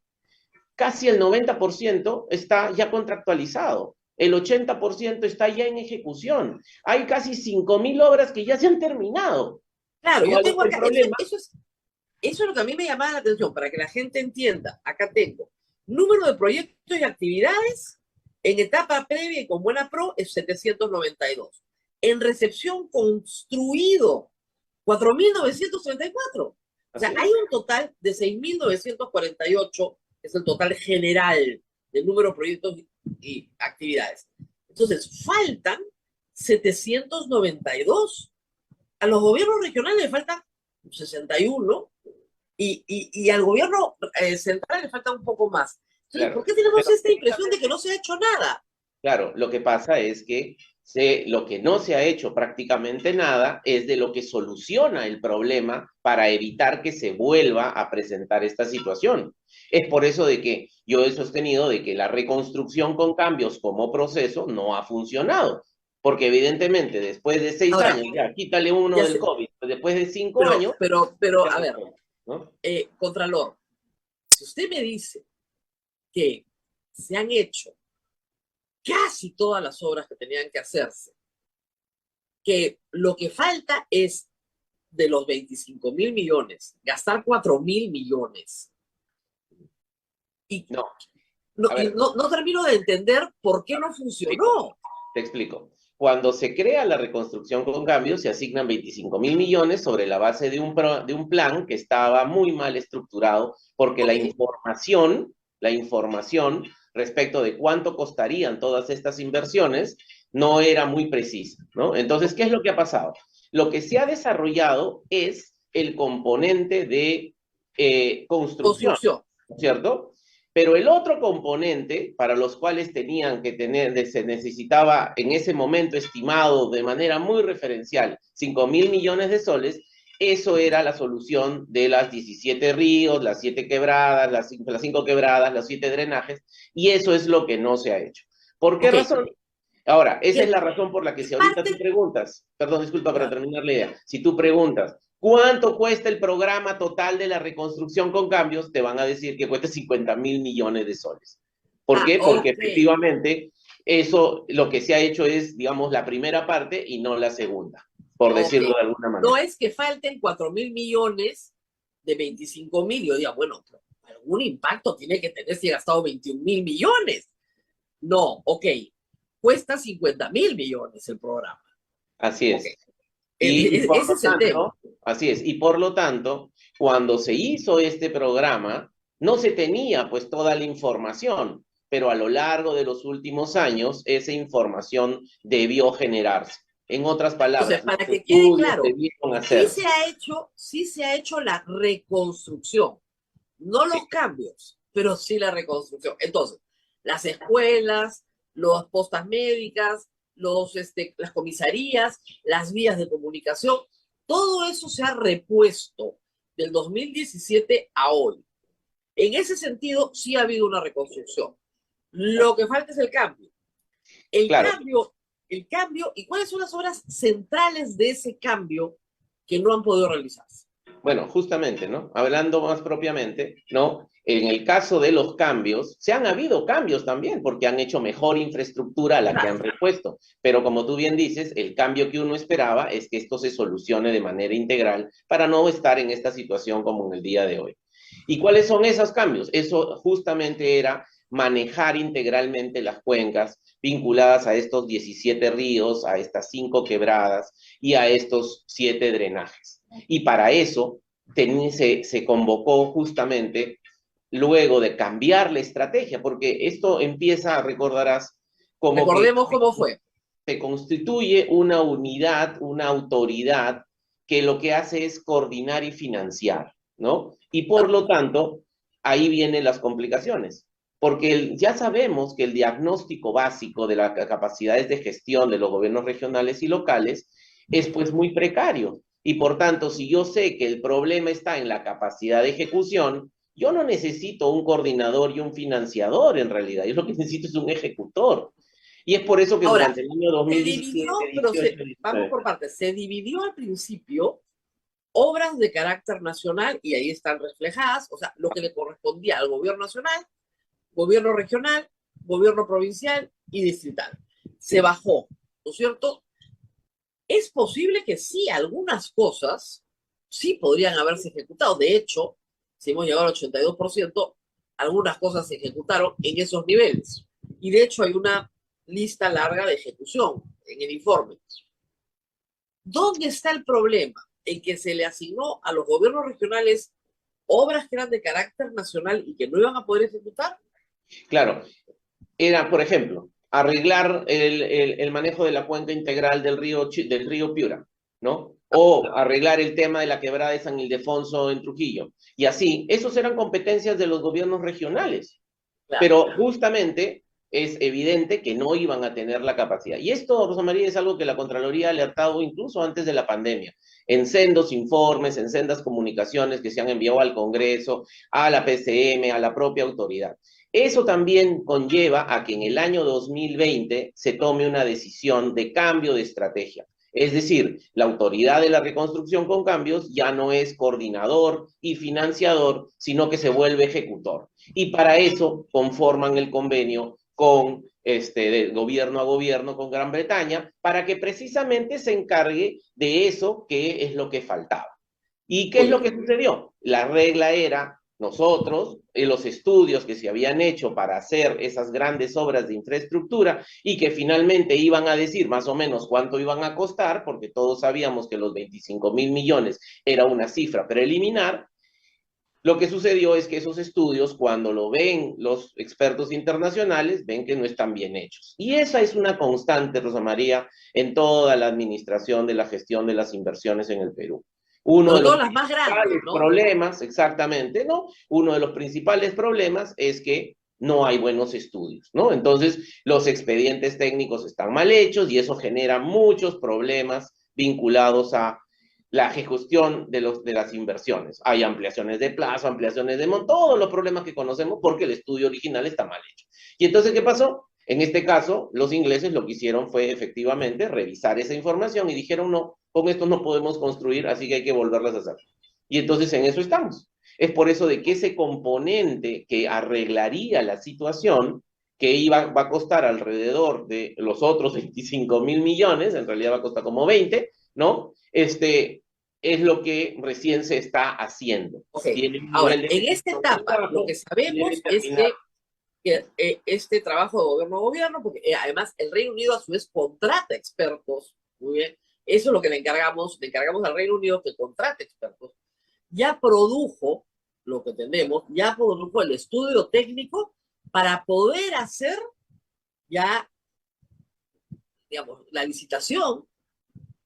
casi el 90% está ya contractualizado. El 80% está ya en ejecución. Hay casi 5.000 obras que ya se han terminado. Claro, yo tengo acá, problema. eso es lo que a mí me llamaba la atención, para que la gente entienda. Acá tengo número de proyectos y actividades en etapa previa y con buena pro es 792. En recepción construido, 4.934. O sea, hay un total de 6.948, que es el total general del número de proyectos y actividades. Entonces, faltan 792. A los gobiernos regionales le faltan 61 y al gobierno central le falta un poco más. Entonces, Claro. ¿por qué tenemos esta impresión de que no se ha hecho nada? Claro, lo que pasa es que lo que no se ha hecho prácticamente nada es de lo que soluciona el problema para evitar que se vuelva a presentar esta situación. Es por eso de que yo he sostenido de que la reconstrucción con cambios como proceso no ha funcionado. Porque evidentemente después de 6 Ahora, años, ya quítale uno del COVID, después de 5 años... Pero a ver, ¿no? Contralor, si usted me dice que se han hecho casi todas las obras que tenían que hacerse, que lo que falta es de los 25.000 millones, gastar 4.000 millones. Y no, no termino de entender por qué no funcionó. Te explico. Cuando se crea la reconstrucción con cambios, se asignan 25.000 millones sobre la base de un plan que estaba muy mal estructurado, porque la información respecto de cuánto costarían todas estas inversiones no era muy precisa, ¿no? Entonces, ¿qué es lo que ha pasado? Lo que se ha desarrollado es el componente de construcción, ¿cierto? Pero el otro componente, para los cuales tenían que se necesitaba en ese momento estimado de manera muy referencial 5.000 millones de soles, eso era la solución de las 17 ríos, las 7 quebradas, las 5 quebradas, los 7 drenajes, y eso es lo que no se ha hecho. ¿Por qué razón? Ahora, esa es la razón por la que si ahorita tú preguntas, perdón, disculpa para terminar la idea, si tú preguntas, ¿cuánto cuesta el programa total de la reconstrucción con cambios? Te van a decir que cuesta 50.000 millones de soles. ¿Por qué? Porque efectivamente eso, lo que se ha hecho es, digamos, la primera parte y no la segunda, por decirlo de alguna manera. No es que falten 4.000 millones de 25.000. Yo digo, bueno, algún impacto tiene que tener si he gastado 21.000 millones. No, cuesta 50.000 millones el programa. Así es. Ese es el tema. Así es. Y por lo tanto, cuando se hizo este programa, no se tenía pues toda la información, pero a lo largo de los últimos años, esa información debió generarse. En otras palabras, para que quede claro, sí se ha hecho la reconstrucción, no los cambios, pero sí la reconstrucción. Entonces, las escuelas, las postas médicas, las comisarías, las vías de comunicación, todo eso se ha repuesto del 2017 a hoy. En ese sentido, sí ha habido una reconstrucción. Lo que falta es el cambio. El cambio, ¿y cuáles son las obras centrales de ese cambio que no han podido realizarse? Bueno, justamente, ¿no? Hablando más propiamente, ¿no? En el caso de los cambios, se han habido cambios también, porque han hecho mejor infraestructura a la que han repuesto. Pero como tú bien dices, el cambio que uno esperaba es que esto se solucione de manera integral para no estar en esta situación como en el día de hoy. ¿Y cuáles son esos cambios? Eso justamente era manejar integralmente las cuencas vinculadas a estos 17 ríos, a estas 5 quebradas y a estos 7 drenajes. Y para eso se convocó justamente luego de cambiar la estrategia, porque esto empieza, recordarás, como recordemos cómo fue. Se constituye una unidad, una autoridad que lo que hace es coordinar y financiar, ¿no? Y por lo tanto, ahí vienen las complicaciones, porque ya sabemos que el diagnóstico básico de las capacidades de gestión de los gobiernos regionales y locales es pues muy precario. Y por tanto, si yo sé que el problema está en la capacidad de ejecución, yo no necesito un coordinador y un financiador en realidad, yo lo que necesito es un ejecutor. Y es por eso que Ahora, durante el año se dividió, 2017, pero 18, vamos 19, por partes, se dividió al principio obras de carácter nacional y ahí están reflejadas, o sea, lo que le correspondía al gobierno nacional, gobierno regional, gobierno provincial y distrital. Se bajó, ¿no es cierto? Es posible que sí, algunas cosas sí podrían haberse ejecutado. De hecho, si hemos llegado al 82%, algunas cosas se ejecutaron en esos niveles. Y de hecho hay una lista larga de ejecución en el informe. ¿Dónde está el problema? En que se le asignó a los gobiernos regionales obras que eran de carácter nacional y que no iban a poder ejecutar. claro, era, por ejemplo, arreglar el manejo de la cuenca integral del río Piura, ¿no? O arreglar el tema de la quebrada de San Ildefonso en Trujillo. Y así, esos eran competencias de los gobiernos regionales. Claro. Pero justamente es evidente que no iban a tener la capacidad. Y esto, Rosa María, es algo que la Contraloría ha alertado incluso antes de la pandemia, en sendos informes, en sendas comunicaciones que se han enviado al Congreso, a la PCM, a la propia autoridad. Eso también conlleva a que en el año 2020 se tome una decisión de cambio de estrategia. Es decir, la autoridad de la reconstrucción con cambios ya no es coordinador y financiador, sino que se vuelve ejecutor. Y para eso conforman el convenio con de gobierno a gobierno con Gran Bretaña, para que precisamente se encargue de eso que es lo que faltaba. ¿Y qué es lo que sucedió? La regla era nosotros, en los estudios que se habían hecho para hacer esas grandes obras de infraestructura y que finalmente iban a decir más o menos cuánto iban a costar, porque todos sabíamos que los 25.000 millones era una cifra preliminar. Lo que sucedió es que esos estudios, cuando lo ven los expertos internacionales, ven que no están bien hechos. Y esa es una constante, Rosa María, en toda la administración de la gestión de las inversiones en el Perú. Uno Sobre de todo los las más grandes, principales ¿no? problemas, exactamente, ¿no? Uno de los principales problemas es que no hay buenos estudios, ¿no? Entonces, los expedientes técnicos están mal hechos y eso genera muchos problemas vinculados a la ejecución de las inversiones. Hay ampliaciones de plazo, ampliaciones de monto, todos los problemas que conocemos porque el estudio original está mal hecho. Y entonces, ¿qué pasó? En este caso, los ingleses lo que hicieron fue efectivamente revisar esa información y dijeron, no, con esto no podemos construir, así que hay que volverlas a hacer. Y entonces en eso estamos. Es por eso de que ese componente que arreglaría la situación, que va a costar alrededor de los otros 25.000 millones, en realidad va a costar como 20, ¿no? Es lo que recién se está haciendo. Okay. Tiene un Ahora, nivel de en esta etapa, lo que sabemos es que este trabajo de gobierno a gobierno, porque además el Reino Unido a su vez contrata expertos, muy bien, eso es lo que le encargamos al Reino Unido que contrate expertos, ya produjo lo que tenemos, ya produjo el estudio técnico para poder hacer ya, digamos, la licitación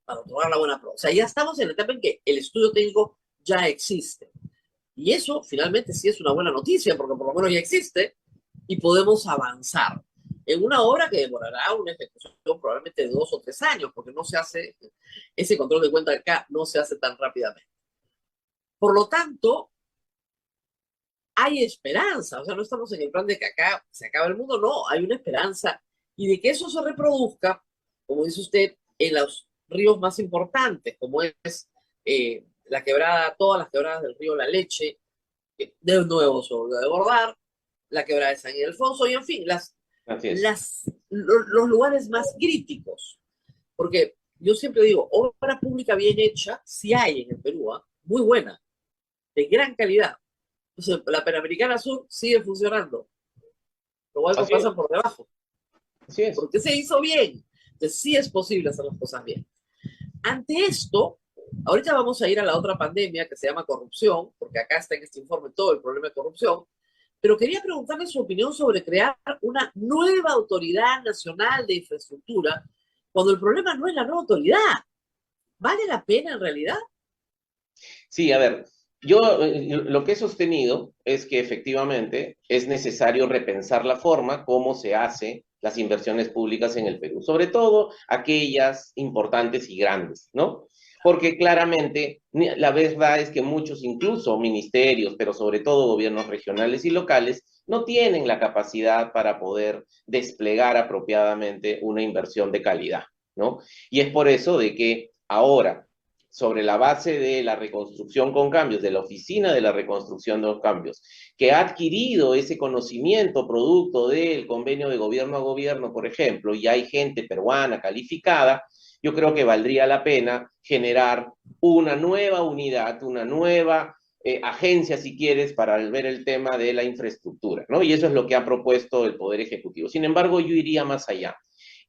para otorgar la buena prueba. O sea, ya estamos en la etapa en que el estudio técnico ya existe. Y eso finalmente sí es una buena noticia, porque por lo menos ya existe y podemos avanzar en una obra que demorará una ejecución probablemente de 2 o 3 años, porque no se hace, ese control de cuenta acá no se hace tan rápidamente. Por lo tanto, hay esperanza, o sea, no estamos en el plan de que acá se acaba el mundo, no, hay una esperanza y de que eso se reproduzca, como dice usted, en los ríos más importantes, como es la quebrada, todas las quebradas del río La Leche, que de nuevo se volvió a desbordar, la quebrada de San Ildefonso, y en fin, los lugares más críticos. Porque yo siempre digo, obra pública bien hecha, sí hay en el Perú, muy buena, de gran calidad. Entonces, la Panamericana Sur sigue funcionando. Los huecos pasan por debajo. Así es. Porque se hizo bien. Entonces, sí es posible hacer las cosas bien. Ante esto, ahorita vamos a ir a la otra pandemia que se llama corrupción, porque acá está en este informe todo el problema de corrupción, pero quería preguntarle su opinión sobre crear una nueva autoridad nacional de infraestructura, cuando el problema no es la nueva autoridad. ¿Vale la pena en realidad? Sí, a ver, Yo lo que he sostenido es que efectivamente es necesario repensar la forma como se hace las inversiones públicas en el Perú, sobre todo aquellas importantes y grandes, ¿no? Porque claramente la verdad es que muchos, incluso ministerios, pero sobre todo gobiernos regionales y locales, no tienen la capacidad para poder desplegar apropiadamente una inversión de calidad, ¿no? Y es por eso de que ahora, sobre la base de la reconstrucción con cambios, de la oficina de la reconstrucción con cambios, que ha adquirido ese conocimiento producto del convenio de gobierno a gobierno, por ejemplo, y hay gente peruana calificada, yo creo que valdría la pena generar una nueva unidad, una nueva agencia, si quieres, para ver el tema de la infraestructura, ¿no? Y eso es lo que ha propuesto el Poder Ejecutivo. Sin embargo, yo iría más allá.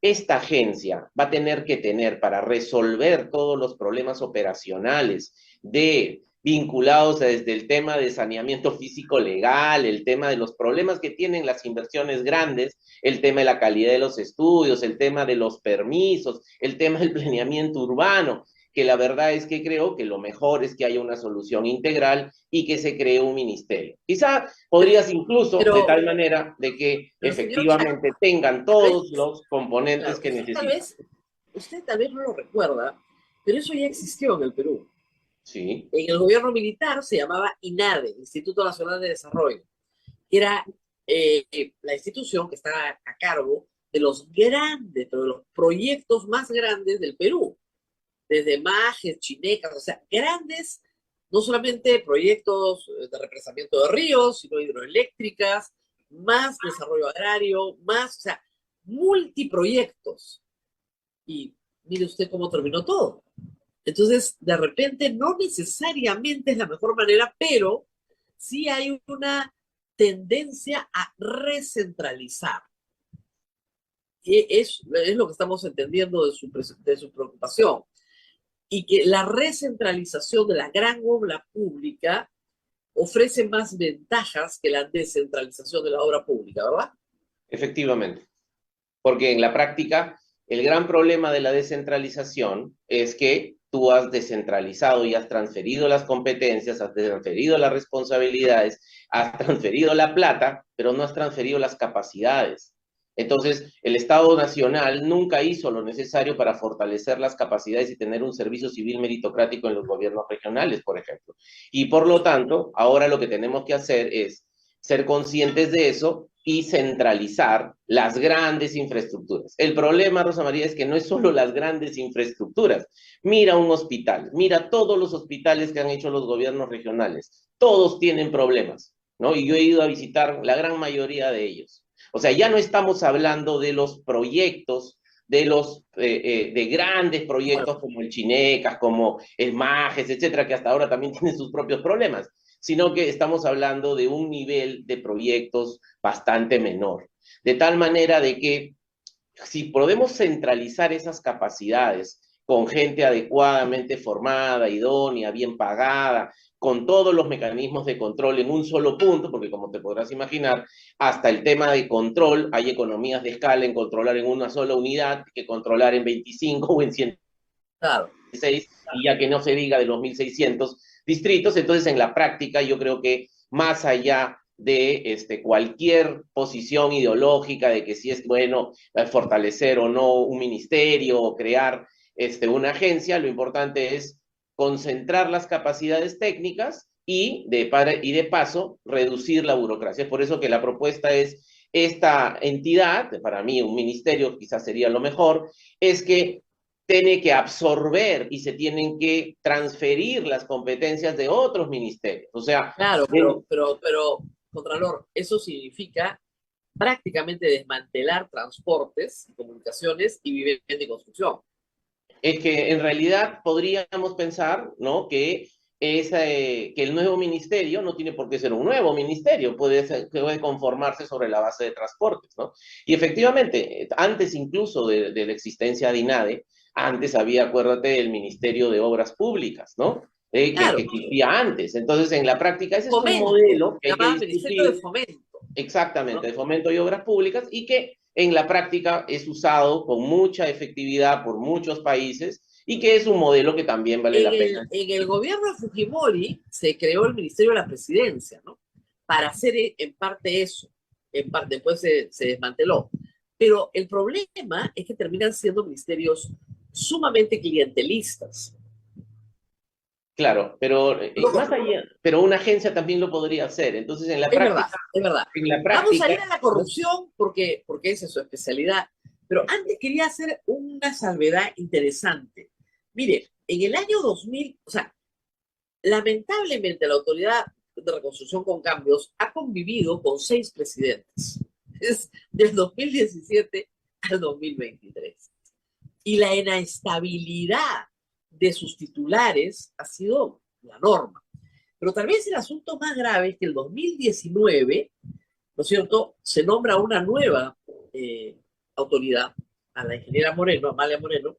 Esta agencia va a tener que tener para resolver todos los problemas operacionales vinculados desde el tema de saneamiento físico legal, el tema de los problemas que tienen las inversiones grandes, el tema de la calidad de los estudios, el tema de los permisos, el tema del planeamiento urbano, que la verdad es que creo que lo mejor es que haya una solución integral y que se cree un ministerio. Quizá podrías incluso, de tal manera de que señor Chávez, efectivamente tengan todos los componentes claro, que necesitan. usted tal vez no lo recuerda, pero eso ya existió en el Perú. Sí. En el gobierno militar se llamaba INADE, Instituto Nacional de Desarrollo, que era la institución que estaba a cargo de los grandes, pero de los proyectos más grandes del Perú, desde Majes, Chinecas, o sea, grandes, no solamente proyectos de represamiento de ríos, sino hidroeléctricas, más desarrollo agrario, más, o sea, multiproyectos. Y mire usted cómo terminó todo. Entonces, de repente, no necesariamente es la mejor manera, pero sí hay una tendencia a recentralizar. Y es lo que estamos entendiendo de su preocupación. Y que la recentralización de la gran obra pública ofrece más ventajas que la descentralización de la obra pública, ¿verdad? Efectivamente. Porque en la práctica, el gran problema de la descentralización es que tú has descentralizado y has transferido las competencias, has transferido las responsabilidades, has transferido la plata, pero no has transferido las capacidades. Entonces, el Estado Nacional nunca hizo lo necesario para fortalecer las capacidades y tener un servicio civil meritocrático en los gobiernos regionales, por ejemplo. Y por lo tanto, ahora lo que tenemos que hacer es ser conscientes de eso y centralizar las grandes infraestructuras. El problema, Rosa María, es que no es solo las grandes infraestructuras. Mira un hospital, mira todos los hospitales que han hecho los gobiernos regionales. Todos tienen problemas, ¿no? Y yo he ido a visitar la gran mayoría de ellos. O sea, ya no estamos hablando de los proyectos, de grandes proyectos como el Chinecas, como el Majes, etcétera, que hasta ahora también tienen sus propios problemas, sino que estamos hablando de un nivel de proyectos bastante menor. De tal manera de que si podemos centralizar esas capacidades con gente adecuadamente formada, idónea, bien pagada, con todos los mecanismos de control en un solo punto, porque como te podrás imaginar, hasta el tema de control, hay economías de escala en controlar en una sola unidad que controlar en 25 o en 106, y ya que no se diga de los 1.600 distritos. Entonces en la práctica yo creo que más allá de cualquier posición ideológica de que si es bueno fortalecer o no un ministerio o crear una agencia, lo importante es concentrar las capacidades técnicas y de paso reducir la burocracia. Es por eso que la propuesta es esta entidad, para mí un ministerio quizás sería lo mejor, es que tiene que absorber y se tienen que transferir las competencias de otros ministerios. O sea, claro, pero Contralor, eso significa prácticamente desmantelar transportes, comunicaciones y vivienda y construcción. Es que en realidad podríamos pensar, ¿no?, que el nuevo ministerio no tiene por qué ser un nuevo ministerio, puede conformarse sobre la base de transportes, ¿no? Y efectivamente, antes incluso de la existencia de INADE, antes había, acuérdate, el Ministerio de Obras Públicas, ¿no? Que Claro, existía antes. Entonces, en la práctica, ese es un fomento, modelo que hay que llamaba Ministerio de discutir. Fomento, Exactamente, ¿no? de fomento y obras públicas, y que en la práctica es usado con mucha efectividad por muchos países y que es un modelo que también vale la pena. En el gobierno de Fujimori se creó el Ministerio de la Presidencia, ¿no? Para hacer en parte eso. En parte, después se desmanteló. Pero el problema es que terminan siendo ministerios sumamente clientelistas. Claro, pero más allá, pero una agencia también lo podría hacer. Entonces, en la práctica, es verdad. en la Vamos a ir práctica, a la corrupción porque esa es su especialidad. Pero antes quería hacer una salvedad interesante. Mire, en el año 2000, o sea, lamentablemente la Autoridad de Reconstrucción con Cambios ha convivido con 6 presidentes. Es del 2017 al 2023. Y la inestabilidad de sus titulares ha sido la norma. Pero tal vez el asunto más grave es que el 2019, ¿no es cierto?, se nombra una nueva autoridad, a la ingeniera Moreno, Amalia Moreno,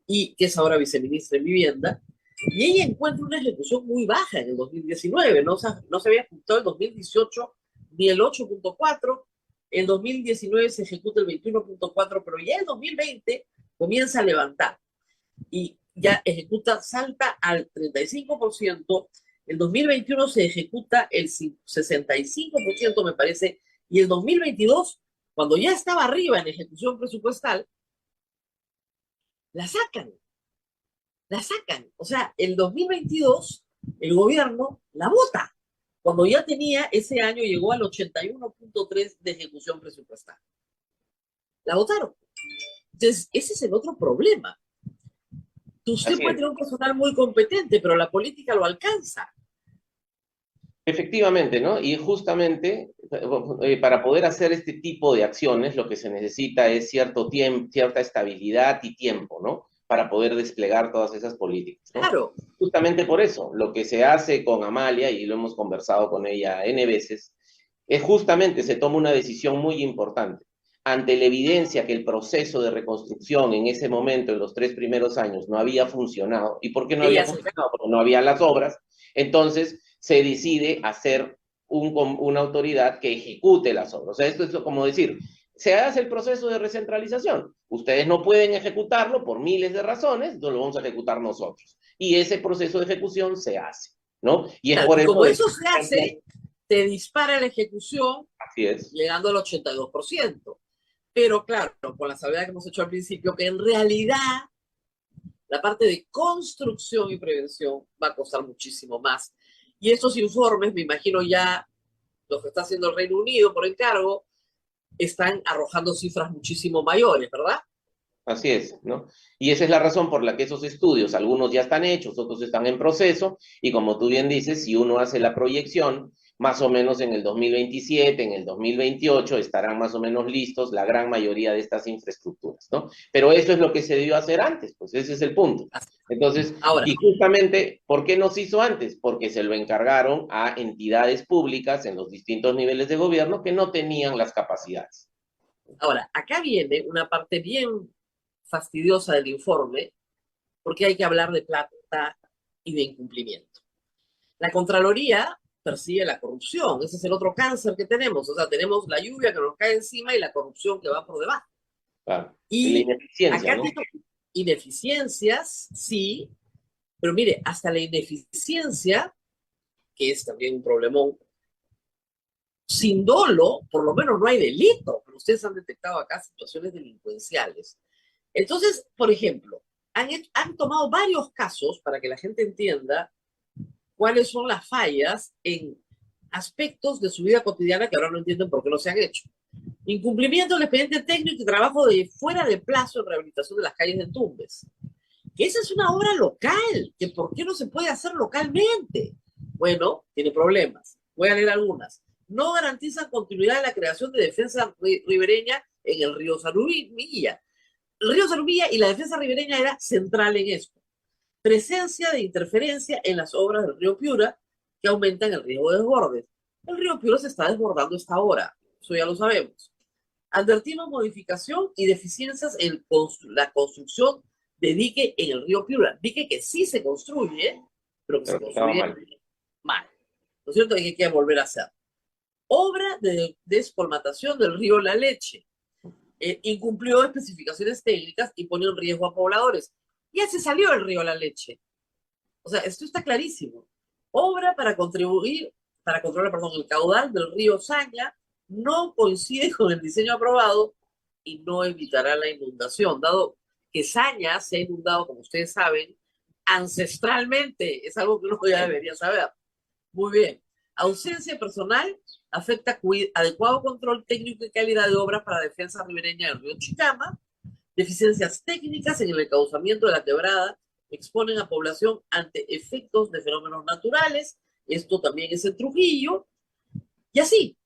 y que es ahora viceministra en Vivienda, y ella encuentra una ejecución muy baja en el 2019, no se había ejecutado el 2018 ni el 8.4, en 2019 se ejecuta el 21.4, pero ya el 2020 comienza a levantar y ya ejecuta, salta al 35%, el 2021 se ejecuta el 65%, me parece, y el 2022, cuando ya estaba arriba en ejecución presupuestal, la sacan. O sea, el 2022 el gobierno la vota, cuando ya tenía, ese año llegó al 81.3 de ejecución presupuestal. La votaron. Entonces, ese es el otro problema. Usted puede tener un personal muy competente, pero la política lo alcanza. efectivamente, ¿no? Y justamente para poder hacer este tipo de acciones, lo que se necesita es cierto tiempo, cierta estabilidad y tiempo, ¿no? Para poder desplegar todas esas políticas, ¿no? Claro. Justamente por eso, lo que se hace con Amalia, y lo hemos conversado con ella N veces, es justamente se toma una decisión muy importante. Ante la evidencia que el proceso de reconstrucción en ese momento, en los 3 primeros años, no había funcionado. ¿Y por qué no había funcionado? Porque no había las obras. Entonces se decide hacer una autoridad que ejecute las obras. O sea, esto es como decir, se hace el proceso de recentralización. Ustedes no pueden ejecutarlo por miles de razones, entonces lo vamos a ejecutar nosotros. Y ese proceso de ejecución se hace, ¿no? Y es Claro, por y eso como eso se hace, te dispara la ejecución, así es, llegando al 82%. Pero claro, con la salvedad que hemos hecho al principio, que en realidad la parte de construcción y prevención va a costar muchísimo más. Y estos informes, me imagino ya los que está haciendo el Reino Unido por encargo, están arrojando cifras muchísimo mayores, ¿verdad? Así es, ¿no? Y esa es la razón por la que esos estudios, algunos ya están hechos, otros están en proceso, y como tú bien dices, si uno hace la proyección, más o menos en el 2027, en el 2028, estarán más o menos listos la gran mayoría de estas infraestructuras, ¿no? Pero eso es lo que se debió hacer antes, pues ese es el punto. Entonces, ahora, y justamente, ¿por qué no se hizo antes? Porque se lo encargaron a entidades públicas en los distintos niveles de gobierno que no tenían las capacidades. Ahora, acá viene una parte bien fastidiosa del informe, porque hay que hablar de plata y de incumplimiento. La Contraloría persigue la corrupción, ese es el otro cáncer que tenemos, o sea, tenemos la lluvia que nos cae encima y la corrupción que va por debajo. Claro. Y la ineficiencia, acá ¿no? tengo ineficiencias, sí, pero mire, hasta la ineficiencia, que es también un problemón, sin dolo, por lo menos no hay delito, pero ustedes han detectado acá situaciones delincuenciales. Entonces, por ejemplo, han tomado varios casos para que la gente entienda cuáles son las fallas en aspectos de su vida cotidiana que ahora no entienden por qué no se han hecho. Incumplimiento del expediente técnico y trabajo de fuera de plazo en rehabilitación de las calles de Tumbes. Que esa es una obra local, que ¿por qué no se puede hacer localmente? Bueno, tiene problemas. Voy a leer algunas. No garantizan continuidad de la creación de defensa ribereña en el río Zarumilla. El río Zarumilla y la defensa ribereña era central en esto. Presencia de interferencia en las obras del río Piura que aumentan el riesgo de desbordes. El río Piura se está desbordando esta hora, eso ya lo sabemos. Advertimos modificación y deficiencias en la construcción de dique en el río Piura. Dique que sí se construye, pero que se construye mal. ¿No es cierto? Y que hay que volver a hacer. Obra de descolmatación del río La Leche. Incumplió especificaciones técnicas y pone en riesgo a pobladores. Ya se salió el río La Leche. O sea, esto está clarísimo. Obra para controlar, perdón, el caudal del río Saña, no coincide con el diseño aprobado y no evitará la inundación, dado que Saña se ha inundado, como ustedes saben, ancestralmente. Es algo que uno ya debería saber. Muy bien. Ausencia de personal afecta adecuado control técnico y calidad de obras para defensa ribereña del río Chicama. Deficiencias técnicas en el encauzamiento de la quebrada exponen a población ante efectos de fenómenos naturales. Esto también es en Trujillo. Y así.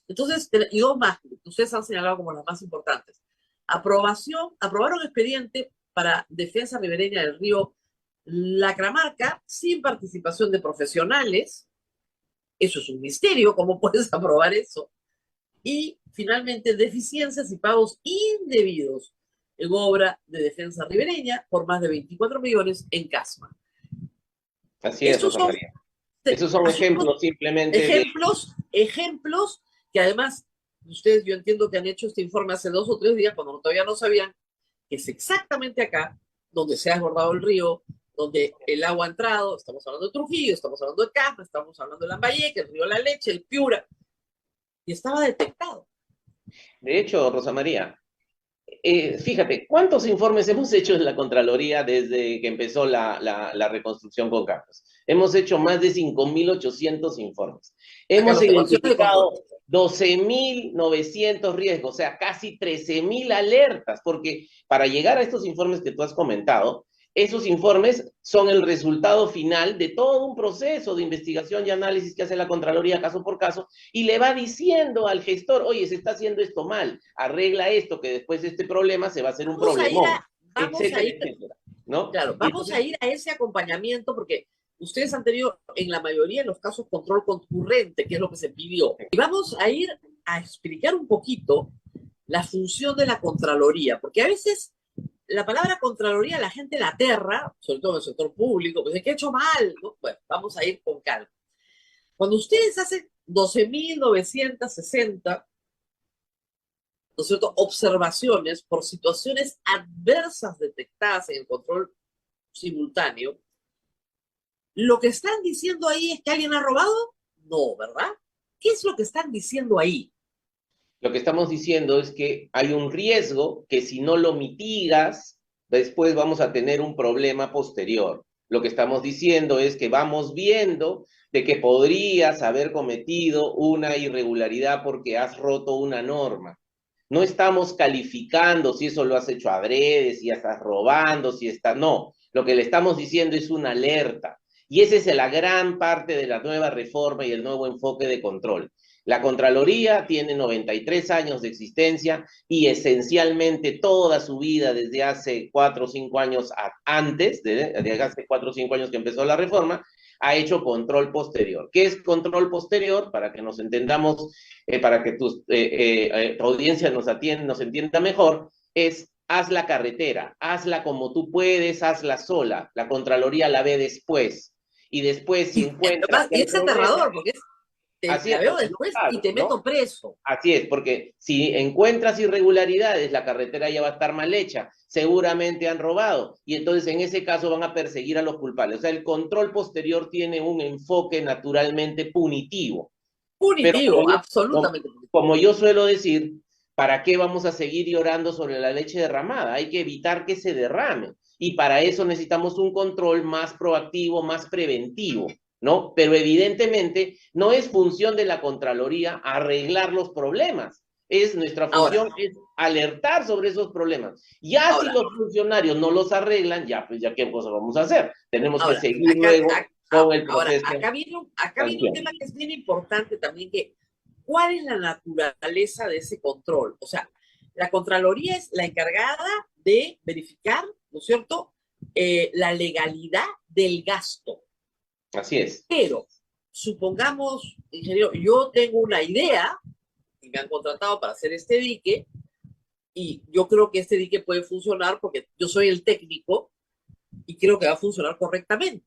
Entonces, y dos más, que ustedes han señalado como las más importantes. Aprobaron expediente para defensa ribereña del río Lacramarca sin participación de profesionales. Eso es un misterio, ¿cómo puedes aprobar eso? Y finalmente, deficiencias y pagos indebidos en obra de defensa ribereña por más de 24 millones en Casma. Así es, Rosa María. Esos son ejemplos simplemente ejemplos que además ustedes, yo entiendo que han hecho este informe hace 2 o 3 días cuando todavía no sabían que es exactamente acá donde se ha desbordado el río, donde el agua ha entrado. Estamos hablando de Trujillo, estamos hablando de Casma, estamos hablando de Lambayeque, el río La Leche, el Piura, y estaba detectado. De hecho, Rosa María, fíjate, ¿cuántos informes hemos hecho en la Contraloría desde que empezó la reconstrucción con cambios? Hemos hecho más de 5.800 informes. Hemos identificado 12.900 riesgos, o sea, casi 13.000 alertas, porque para llegar a estos informes que tú has comentado, esos informes son el resultado final de todo un proceso de investigación y análisis que hace la Contraloría caso por caso, y le va diciendo al gestor, oye, se está haciendo esto mal, arregla esto, que después de este problema se va a hacer un problemón, etcétera, ¿no? Claro, vamos a ir a ese acompañamiento porque ustedes han tenido en la mayoría de los casos control concurrente, que es lo que se pidió. Y vamos a ir a explicar un poquito la función de la Contraloría, porque a veces la palabra Contraloría la gente la aterra, sobre todo en el sector público, pues ¿qué he hecho mal? ¿No? Bueno, vamos a ir con calma. Cuando ustedes hacen 12.960, ¿no es cierto?, observaciones por situaciones adversas detectadas en el control simultáneo, ¿lo que están diciendo ahí es que alguien ha robado? No, ¿verdad? ¿Qué es lo que están diciendo ahí? Lo que estamos diciendo es que hay un riesgo que si no lo mitigas, después vamos a tener un problema posterior. Lo que estamos diciendo es que vamos viendo de que podrías haber cometido una irregularidad porque has roto una norma. No estamos calificando si eso lo has hecho adrede, si estás robando, si está... No, lo que le estamos diciendo es una alerta. Y esa es la gran parte de la nueva reforma y el nuevo enfoque de control. La Contraloría tiene 93 años de existencia y esencialmente toda su vida desde hace 4 o 5 años antes, desde hace 4 o 5 años que empezó la reforma, ha hecho control posterior. ¿Qué es control posterior? Para que nos entendamos, para que tu audiencia nos entienda mejor, es haz la carretera, hazla como tú puedes, hazla sola. La Contraloría la ve después. Y después si encuentras... Y es aterrador, porque la veo después y te meto preso. Así es, porque si encuentras irregularidades, la carretera ya va a estar mal hecha, seguramente han robado, y entonces en ese caso van a perseguir a los culpables. O sea, el control posterior tiene un enfoque naturalmente punitivo. Punitivo, absolutamente punitivo. Como yo suelo decir, ¿para qué vamos a seguir llorando sobre la leche derramada? Hay que evitar que se derrame, y para eso necesitamos un control más proactivo, más preventivo, ¿no? Pero evidentemente no es función de la Contraloría arreglar los problemas. Nuestra función es alertar sobre esos problems. Ya si los funcionarios no los arreglan, pues ya qué cosa vamos a hacer. Tenemos que seguir luego con el proceso. Acá viene un tema que es bien importante también, que ¿cuál es la naturaleza de ese control? O sea, la Contraloría es la encargada de verificar, ¿no es cierto?, la legalidad del gasto. Así es. Pero, supongamos, ingeniero, yo tengo una idea, y me han contratado para hacer este dique, y yo creo que este dique puede funcionar porque yo soy el técnico y creo que va a funcionar correctamente.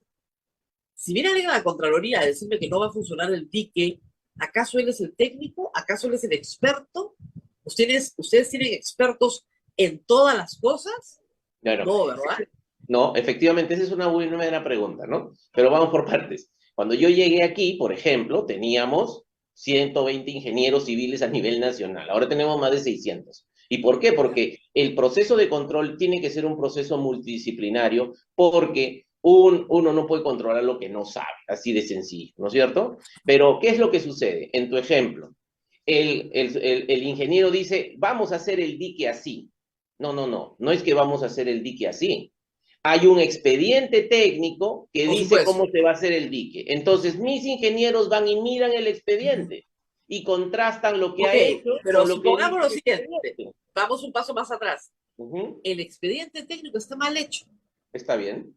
Si viene alguien a la Contraloría a decirme que no va a funcionar el dique, ¿acaso él es el técnico? ¿Acaso él es el experto? ¿Ustedes tienen expertos en todas las cosas? No, no, ¿verdad? No, efectivamente, esa es una buena pregunta, ¿no? Pero vamos por partes. Cuando yo llegué aquí, por ejemplo, teníamos 120 ingenieros civiles a nivel nacional. Ahora tenemos más de 600. ¿Y por qué? Porque el proceso de control tiene que ser un proceso multidisciplinario porque uno no puede controlar lo que no sabe, así de sencillo, ¿no es cierto? Pero, ¿qué es lo que sucede? En tu ejemplo, el ingeniero dice, vamos a hacer el dique así. No es que vamos a hacer el dique así. Hay un expediente técnico que Por dice supuesto. cómo se va a hacer el dique. Entonces, mis ingenieros van y miran el expediente y contrastan lo que Ok, ha hecho pero con si lo que pongamos dice lo el siguiente, expediente. vamos un paso más atrás. Ujú. El expediente técnico está mal hecho. Está bien.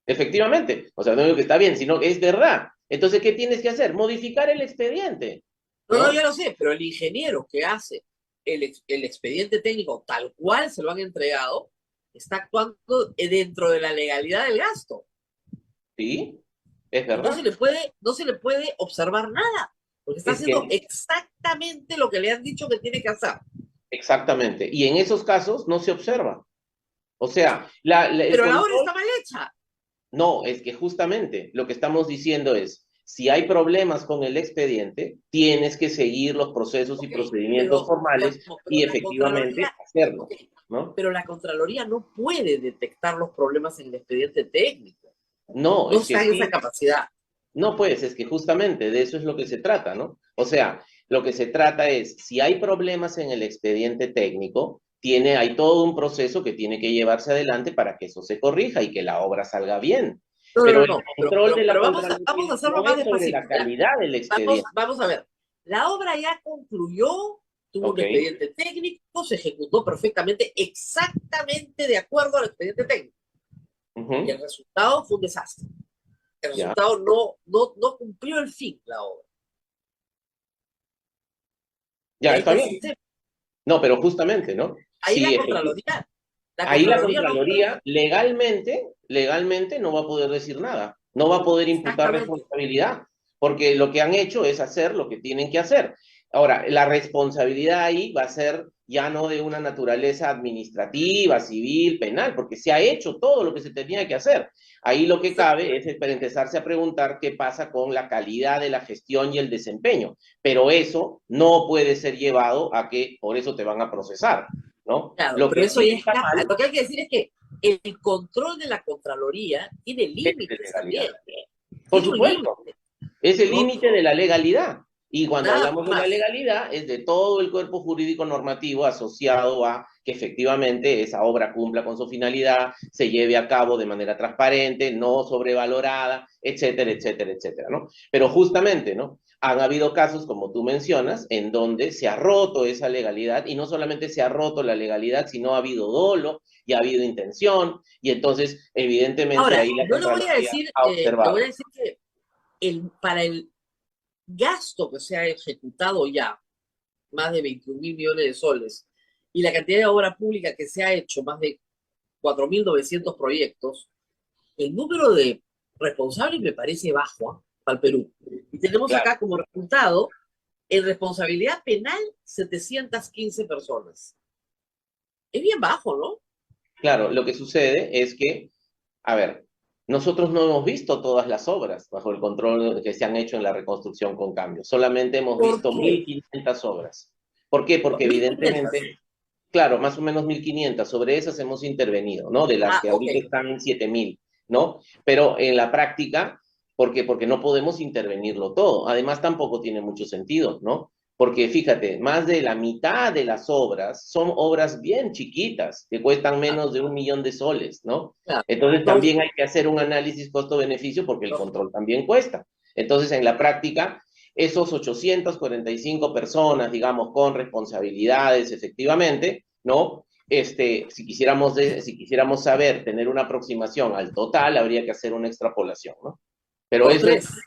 Efectivamente. O sea, no digo que está bien, sino que es verdad. Entonces, ¿qué tienes que hacer? Modificar el expediente, No, ¿no? yo lo sé, pero el ingeniero que hace el expediente técnico tal cual se lo han entregado, está actuando dentro de la legalidad del gasto. Sí, es Y verdad. no se le puede observar nada, porque está Es haciendo que exactamente lo que le han dicho que tiene que hacer. exactamente. Y en esos casos no se observa. O sea, el Pero la obra control, está mal hecha. no, es que justamente lo que estamos diciendo es, si hay problemas con el expediente, tienes que seguir los procesos y Ok, procedimientos formales pero y la efectivamente Contraloría, hacerlo, ok, ¿no? pero la Contraloría no puede detectar los problemas en el expediente técnico. No, No es que está en esa sí, capacidad. no, pues es que justamente de eso es lo que se trata, ¿no? O sea, lo que se trata es, si hay problemas en el expediente técnico, hay todo un proceso que tiene que llevarse adelante para que eso se corrija y que la obra salga bien. No, Pero no, el no, control de la pero vamos Contraloría a hacerlo no más es sobre despacito, la ¿ya? calidad del expediente. Vamos a ver. La obra ya concluyó, tuvo un Ok. expediente técnico, se ejecutó perfectamente, exactamente de acuerdo al expediente técnico. Y el Ujú. resultado fue un desastre. El Ya, resultado no cumplió el fin, la obra. ¿Y ya, ahí está qué bien. hacemos? No, pero justamente, ¿no? Ahí Sí, La ahí la Contraloría no puede, Contraloría legalmente no va a poder decir nada, no va a poder imputar exactamente. responsabilidad, porque lo que han hecho es hacer lo que tienen que hacer. Ahora, la responsabilidad ahí va a ser ya no de una naturaleza administrativa, civil, penal, porque se ha hecho todo lo que se tenía que hacer. Ahí lo que cabe es para empezarse a preguntar qué pasa con la calidad de la gestión y el desempeño, pero eso no puede ser llevado a que por eso te van a procesar, ¿no? Claro, Lo pero que eso sí ya está escapa. mal Lo que hay que decir es que el control de la Contraloría tiene es de límites legalidad. también. Por Tiene un supuesto, límite, es el ¿no? límite de la legalidad. Y cuando Nada hablamos de la más. legalidad, es de todo el cuerpo jurídico normativo asociado a que efectivamente esa obra cumpla con su finalidad, se lleve a cabo de manera transparente, no sobrevalorada, etcétera, etcétera, etcétera, ¿no? Pero justamente, ¿no? Han habido casos, como tú mencionas, en donde se ha roto esa legalidad y no solamente se ha roto la legalidad, sino ha habido dolo y ha habido intención y entonces, evidentemente, Ahora, ahí la yo Contraloría ha le voy a observado. decir que para el gasto que se ha ejecutado ya, más de 21.000 millones de soles, y la cantidad de obra pública que se ha hecho, más de 4.900 proyectos, el número de responsables me parece bajo, ¿eh? Para el Perú. Y tenemos Claro. acá como resultado, en responsabilidad penal, 715 personas. Es bien bajo, ¿no? Claro, lo que sucede es que, a ver, nosotros no hemos visto todas las obras bajo el control que se han hecho en la reconstrucción con cambios. Solamente hemos ¿Por visto qué? 1.500 obras. ¿Por qué? Porque 1.500. evidentemente, claro, más o menos 1.500. Sobre esas hemos intervenido, ¿no? De las Ah, que ok. ahorita están en 7.000, ¿no? Pero en la práctica, ¿por qué? Porque no podemos intervenirlo todo. Además, tampoco tiene mucho sentido, ¿no? Porque fíjate, más de la mitad de las obras son obras bien chiquitas, que cuestan Ah, menos de 1 millón de soles, ¿no? claro. Entonces Entonces, también hay que hacer un análisis costo-beneficio porque el control también cuesta. Entonces, en la práctica, esos 845 personas, digamos, con responsabilidades efectivamente, ¿no? Si quisiéramos saber, tener una aproximación al total, habría que hacer una extrapolación, ¿no? Pero por eso es, tres.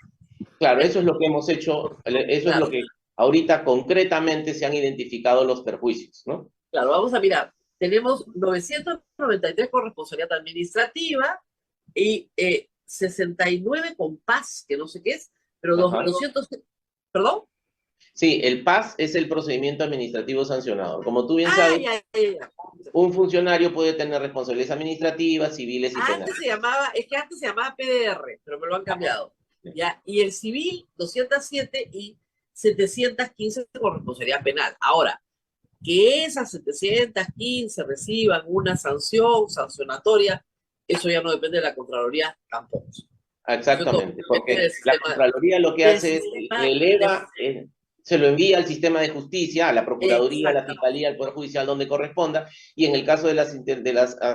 claro, Es- eso es lo que hemos hecho, eso es lo claro, que ahorita concretamente se han identificado los perjuicios, ¿no? claro, vamos a mirar. Tenemos 993 con responsabilidad administrativa y 69 con paz, que no sé qué es, pero Ajá. 200, ¿perdón? Sí, el PAS es el procedimiento administrativo sancionador. Como tú bien Ah, sabes, ya. un funcionario puede tener responsabilidades administrativas, civiles y penales. Es que antes se llamaba PDR, pero me lo han cambiado. ¿Ya? Y el civil, 207 y 715 con responsabilidad penal. Ahora, que esas 715 reciban una sanción sancionatoria, eso ya no depende de la Contraloría tampoco. Exactamente, Depende porque la Contraloría lo que del hace es sistema le eleva, se lo envía al sistema de justicia, a la Procuraduría, a la exactamente. Fiscalía, al Poder Judicial, donde corresponda, y en el caso de las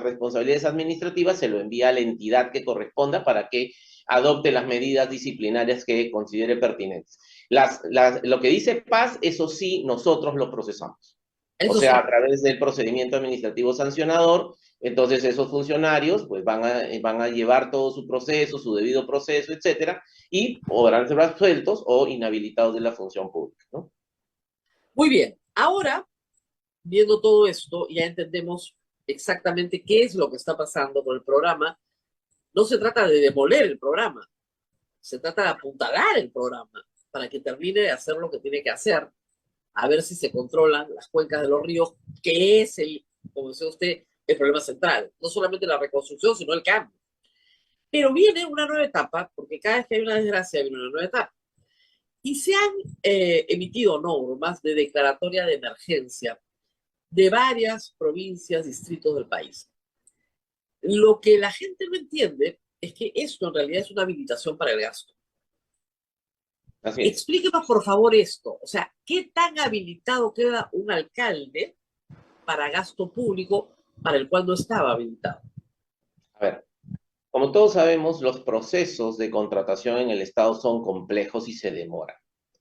responsabilidades administrativas, se lo envía a la entidad que corresponda para que adopte las medidas disciplinarias que considere pertinentes. Lo que dice Paz, eso sí, nosotros lo procesamos. O Eso sea, sí. a través del procedimiento administrativo sancionador, entonces esos funcionarios pues van a llevar todo su proceso, su debido proceso, etcétera, y podrán ser absueltos o inhabilitados de la función pública, ¿no? Muy bien. Ahora, viendo todo esto, ya entendemos exactamente qué es lo que está pasando con el programa. No se trata de demoler el programa, se trata de apuntalar el programa para que termine de hacer lo que tiene que hacer, a ver si se controlan las cuencas de los ríos, que es como decía usted, el problema central. No solamente la reconstrucción, sino el cambio. Pero viene una nueva etapa, porque cada vez que hay una desgracia, viene una nueva etapa. Y se han emitido normas de declaratoria de emergencia de varias provincias, distritos del país. Lo que la gente no entiende es que esto en realidad es una habilitación para el gasto. Así es. Explíquenos, por favor, esto. O sea, ¿qué tan habilitado queda un alcalde para gasto público para el cual no estaba habilitado? A ver, como todos sabemos, los procesos de contratación en el Estado son complejos y se demoran.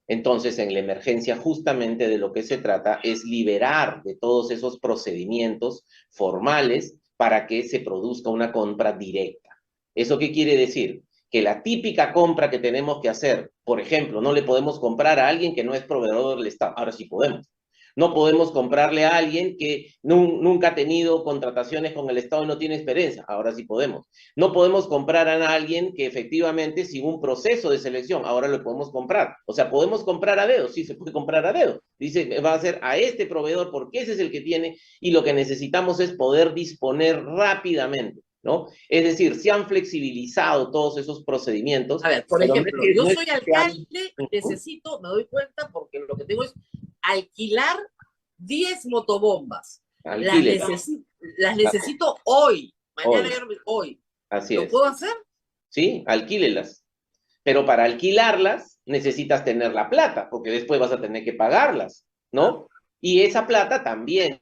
Entonces, en la emergencia, justamente de lo que se trata es liberar de todos esos procedimientos formales para que se produzca una compra directa. ¿Eso qué quiere decir? Que la típica compra que tenemos que hacer, por ejemplo, no le podemos comprar a alguien que no es proveedor del Estado. Ahora sí podemos. No podemos comprarle a alguien que nunca ha tenido contrataciones con el Estado y no tiene experiencia. Ahora sí podemos. No podemos comprar a alguien que efectivamente sin un proceso de selección, ahora lo podemos comprar. O sea, podemos comprar a dedo, sí se puede comprar a dedo. Dice, va a ser a este proveedor porque ese es el que tiene y lo que necesitamos es poder disponer rápidamente, ¿no? Es decir, se han flexibilizado todos esos procedimientos. A ver, por ejemplo, yo soy alcalde, Uh-huh. necesito, me doy cuenta porque lo que tengo es alquilar 10 motobombas. Las necesito hoy. Mañana hoy. Así ¿Lo es. puedo hacer? Sí, alquílelas. Pero para alquilarlas necesitas tener la plata, porque después vas a tener que pagarlas, ¿no? Y esa plata también.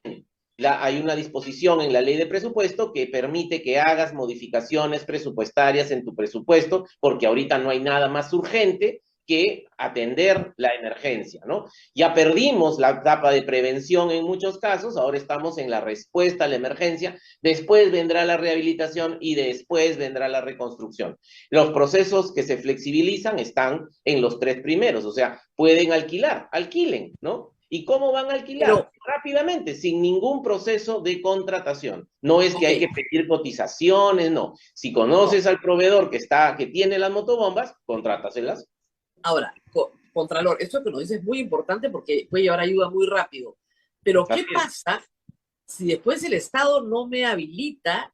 Hay una disposición en la ley de presupuesto que permite que hagas modificaciones presupuestarias en tu presupuesto, porque ahorita no hay nada más urgente que atender la emergencia, ¿no? Ya perdimos la etapa de prevención en muchos casos, ahora estamos en la respuesta a la emergencia, después vendrá la rehabilitación y después vendrá la reconstrucción. Los procesos que se flexibilizan están en los 3 primeros, o sea, pueden alquilar, alquilen, ¿no? ¿Y cómo van a alquilar? Rápidamente, sin ningún proceso de contratación. No es que hay que pedir cotizaciones, no. Si conoces al proveedor que tiene las motobombas, contrátaselas. Ahora, Contralor, esto que nos dice es muy importante porque puede llevar ayuda muy rápido. Pero, ¿qué pasa si después el Estado no me habilita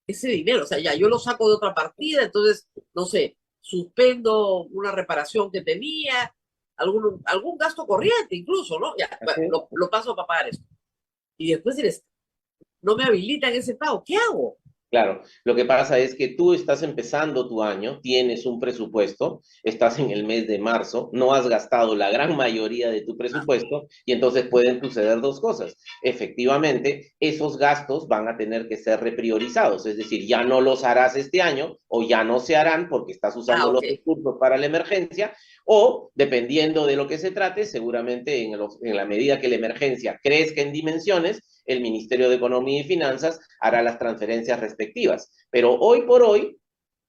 ese dinero? O sea, ya yo lo saco de otra partida, entonces, no sé, suspendo una reparación que tenía, algún gasto corriente incluso, ¿no? Ya, bueno, lo paso para pagar esto. Y después no me habilitan ese pago, ¿qué hago? Claro, lo que pasa es que tú estás empezando tu año, tienes un presupuesto, estás en el mes de marzo, no has gastado la gran mayoría de tu presupuesto y entonces pueden suceder dos cosas. Efectivamente, esos gastos van a tener que ser repriorizados, es decir, ya no los harás este año o ya no se harán porque estás usando los recursos para la emergencia o, dependiendo de lo que se trate, seguramente en la medida que la emergencia crezca en dimensiones, el Ministerio de Economía y Finanzas hará las transferencias respectivas. Pero hoy por hoy,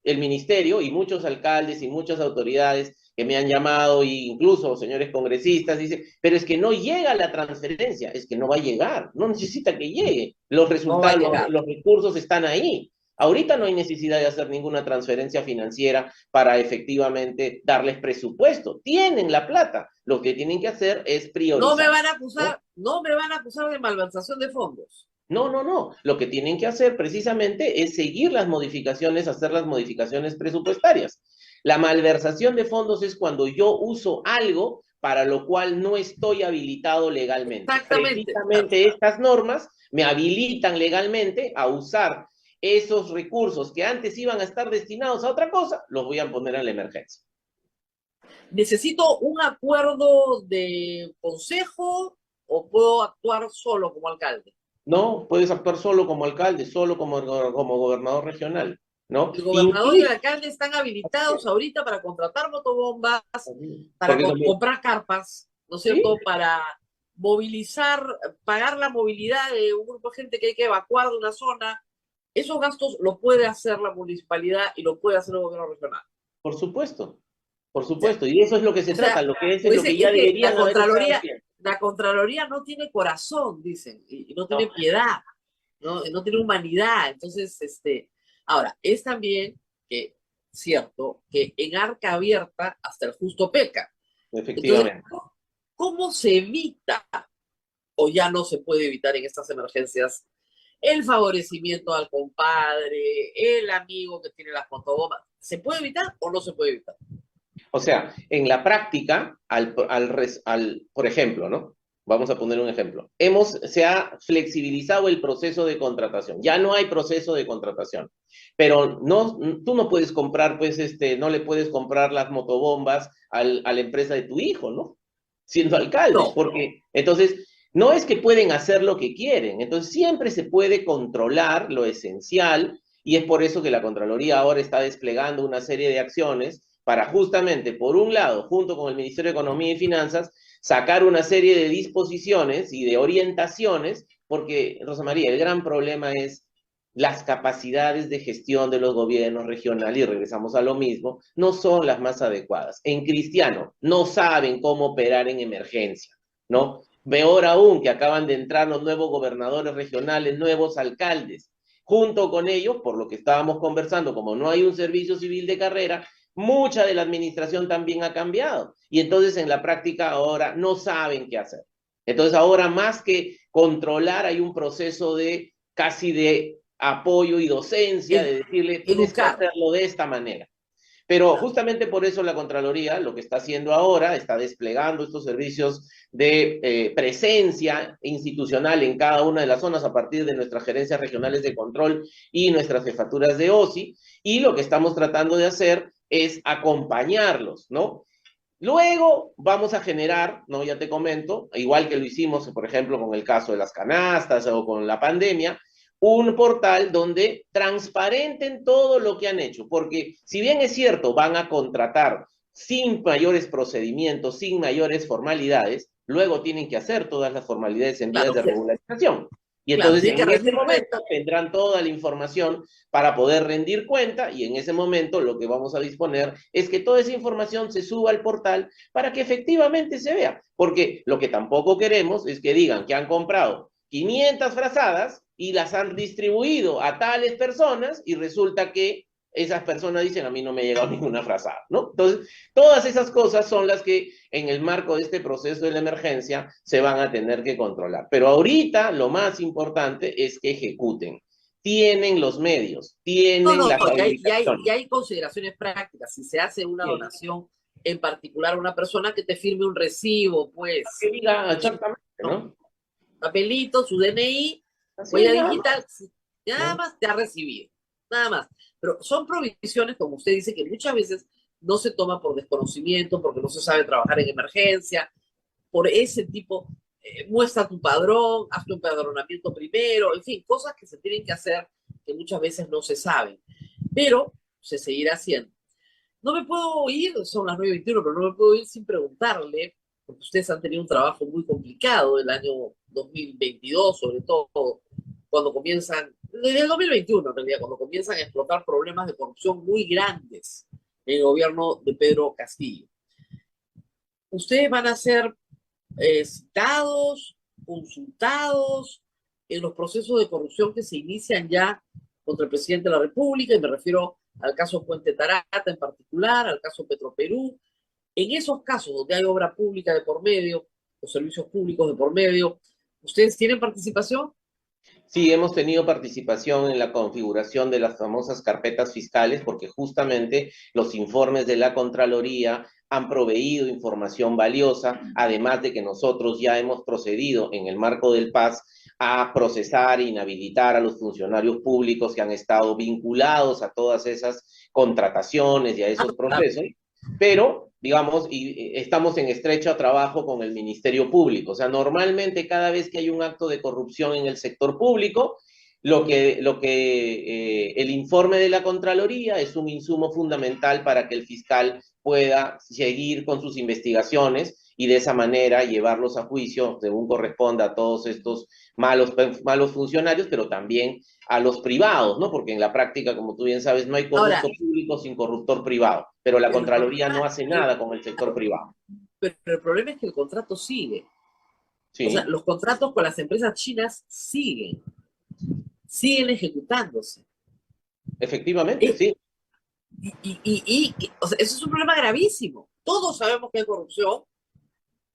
el Ministerio y muchos alcaldes y muchas autoridades que me han llamado, e incluso señores congresistas, dicen, pero es que no llega la transferencia, es que no va a llegar, no necesita que llegue. Los resultados, los recursos están ahí. Ahorita no hay necesidad de hacer ninguna transferencia financiera para efectivamente darles presupuesto. Tienen la plata. Lo que tienen que hacer es No me priorizar, van a ¿no? acusar, no me van a acusar de malversación de fondos. No, no, no. Lo que tienen que hacer precisamente es seguir las modificaciones, hacer las modificaciones presupuestarias. La malversación de fondos es cuando yo uso algo para lo cual no estoy habilitado legalmente. Exactamente. Precisamente estas normas me habilitan legalmente a usar esos recursos que antes iban a estar destinados a otra cosa, los voy a poner en la emergencia. ¿Necesito un acuerdo de consejo o puedo actuar solo como alcalde? No, puedes actuar solo como alcalde, solo como gobernador regional, ¿no? El gobernador y el Incluso, alcalde están habilitados ahorita para contratar motobombas, para porque como, comprar carpas, ¿no es ¿sí? cierto? Para movilizar, pagar la movilidad de un grupo de gente que hay que evacuar de una zona. Esos gastos los puede hacer la municipalidad y lo puede hacer el gobierno regional. Por supuesto, por O sea, supuesto, y eso es lo que se o sea, trata, lo que es pues lo que ya es que deberían haber estado haciendo. La Contraloría no tiene corazón, dicen, y no No, tiene piedad, ¿no? Y no tiene humanidad. Entonces, ahora, es también que, cierto, que en arca abierta hasta el justo peca. Entonces, efectivamente. ¿cómo se evita, o ya no se puede evitar en estas emergencias, el favorecimiento al compadre, el amigo que tiene las motobombas? ¿Se puede evitar o no se puede evitar? O sea, en la práctica, por ejemplo, ¿no? Vamos a poner un ejemplo. Se ha flexibilizado el proceso de contratación. Ya no hay proceso de contratación. Pero no, tú no puedes comprar, pues, no le puedes comprar las motobombas a la empresa de tu hijo, ¿no? Siendo alcalde. No. Porque, entonces, no es que pueden hacer lo que quieren. Entonces, siempre se puede controlar lo esencial y es por eso que la Contraloría ahora está desplegando una serie de acciones para justamente, por un lado, junto con el Ministerio de Economía y Finanzas, sacar una serie de disposiciones y de orientaciones, porque, Rosa María, el gran problema es las capacidades de gestión de los gobiernos regionales, y regresamos a lo mismo, no son las más adecuadas. En Cristiano, no saben cómo operar en emergencia, ¿no? Peor aún, que acaban de entrar los nuevos gobernadores regionales, nuevos alcaldes. Junto con ellos, por lo que estábamos conversando, como no hay un servicio civil de carrera, mucha de la administración también ha cambiado. Y entonces en la práctica ahora no saben qué hacer. Entonces ahora más que controlar hay un proceso de casi de apoyo y docencia, de decirle, tienes que Educar. hacerlo de esta manera. Pero justamente por eso la Contraloría lo que está haciendo ahora, está desplegando estos servicios de presencia institucional en cada una de las zonas a partir de nuestras gerencias regionales de control y nuestras jefaturas de OSI, y lo que estamos tratando de hacer es acompañarlos, ¿no? Luego vamos a generar, ¿no? Ya te comento, igual que lo hicimos, por ejemplo, con el caso de las canastas o con la pandemia, un portal donde transparenten todo lo que han hecho, porque si bien es cierto, van a contratar sin mayores procedimientos, sin mayores formalidades, luego tienen que hacer todas las formalidades en vías Claro, de regularización. Y claro, entonces tiene que en ese rendir momento cuenta. tendrán toda la información para poder rendir cuenta y en ese momento lo que vamos a disponer es que toda esa información se suba al portal para que efectivamente se vea, porque lo que tampoco queremos es que digan que han comprado 500 frazadas y las han distribuido a tales personas y resulta que esas personas dicen a mí no me ha llegado ninguna frazada, ¿no? Entonces, todas esas cosas son las que en el marco de este proceso de la emergencia se van a tener que controlar. Pero ahorita lo más importante es que ejecuten. Tienen los medios, No, tienen no, las ya habilitaciones. hay consideraciones prácticas. Si se hace una Bien. donación en particular a una persona que te firme un recibo, Que pues, diga exactamente, ¿no? ¿no? Papelito, su DNI, Así es, huella nada digital, más, nada ¿no? más te ha recibido, nada más. Pero son provisiones, como usted dice, que muchas veces no se toma por desconocimiento, porque no se sabe trabajar en emergencia, por ese tipo, muestra tu padrón, haz tu empadronamiento primero, en fin, cosas que se tienen que hacer que muchas veces no se saben, pero se seguirá haciendo. No me puedo ir, son las 9:21, pero no me puedo ir sin preguntarle, porque ustedes han tenido un trabajo muy complicado el año 2022, sobre todo cuando comienzan, desde el 2021 en realidad, cuando comienzan a explotar problemas de corrupción muy grandes en el gobierno de Pedro Castillo. Ustedes van a ser citados, consultados en los procesos de corrupción que se inician ya contra el presidente de la República, y me refiero al caso Puente Tarata en particular, al caso Petroperú. En esos casos donde hay obra pública de por medio, o servicios públicos de por medio, ¿ustedes tienen participación? Sí, hemos tenido participación en la configuración de las famosas carpetas fiscales porque justamente los informes de la Contraloría han proveído información valiosa, además de que nosotros ya hemos procedido en el marco del PAS a procesar e inhabilitar a los funcionarios públicos que han estado vinculados a todas esas contrataciones y a esos procesos, pero, digamos, estamos en estrecho trabajo con el Ministerio Público. O sea, normalmente cada vez que hay un acto de corrupción en el sector público, el informe de la Contraloría es un insumo fundamental para que el fiscal pueda seguir con sus investigaciones y de esa manera llevarlos a juicio, según corresponda a todos estos malos funcionarios, pero también a los privados, ¿no? Porque en la práctica, como tú bien sabes, no hay corrupto público sin corruptor privado, pero la Contraloría no hace nada con el sector privado. Pero el problema es que el contrato sigue. Sí. O sea, los contratos con las empresas chinas siguen ejecutándose. Efectivamente, sí. O sea, eso es un problema gravísimo. Todos sabemos que hay corrupción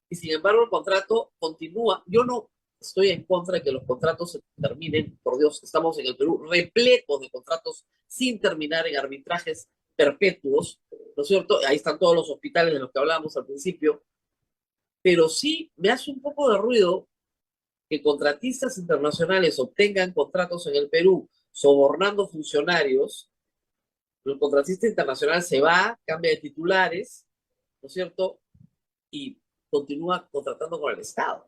y sin embargo el contrato continúa. Yo no estoy en contra de que los contratos se terminen. Por Dios, estamos en el Perú repletos de contratos sin terminar en arbitrajes perpetuos, ¿no es cierto? Ahí están todos los hospitales de los que hablábamos al principio. Pero sí me hace un poco de ruido que contratistas internacionales obtengan contratos en el Perú sobornando funcionarios. El contratista internacional se va, cambia de titulares, ¿no es cierto? Y continúa contratando con el Estado.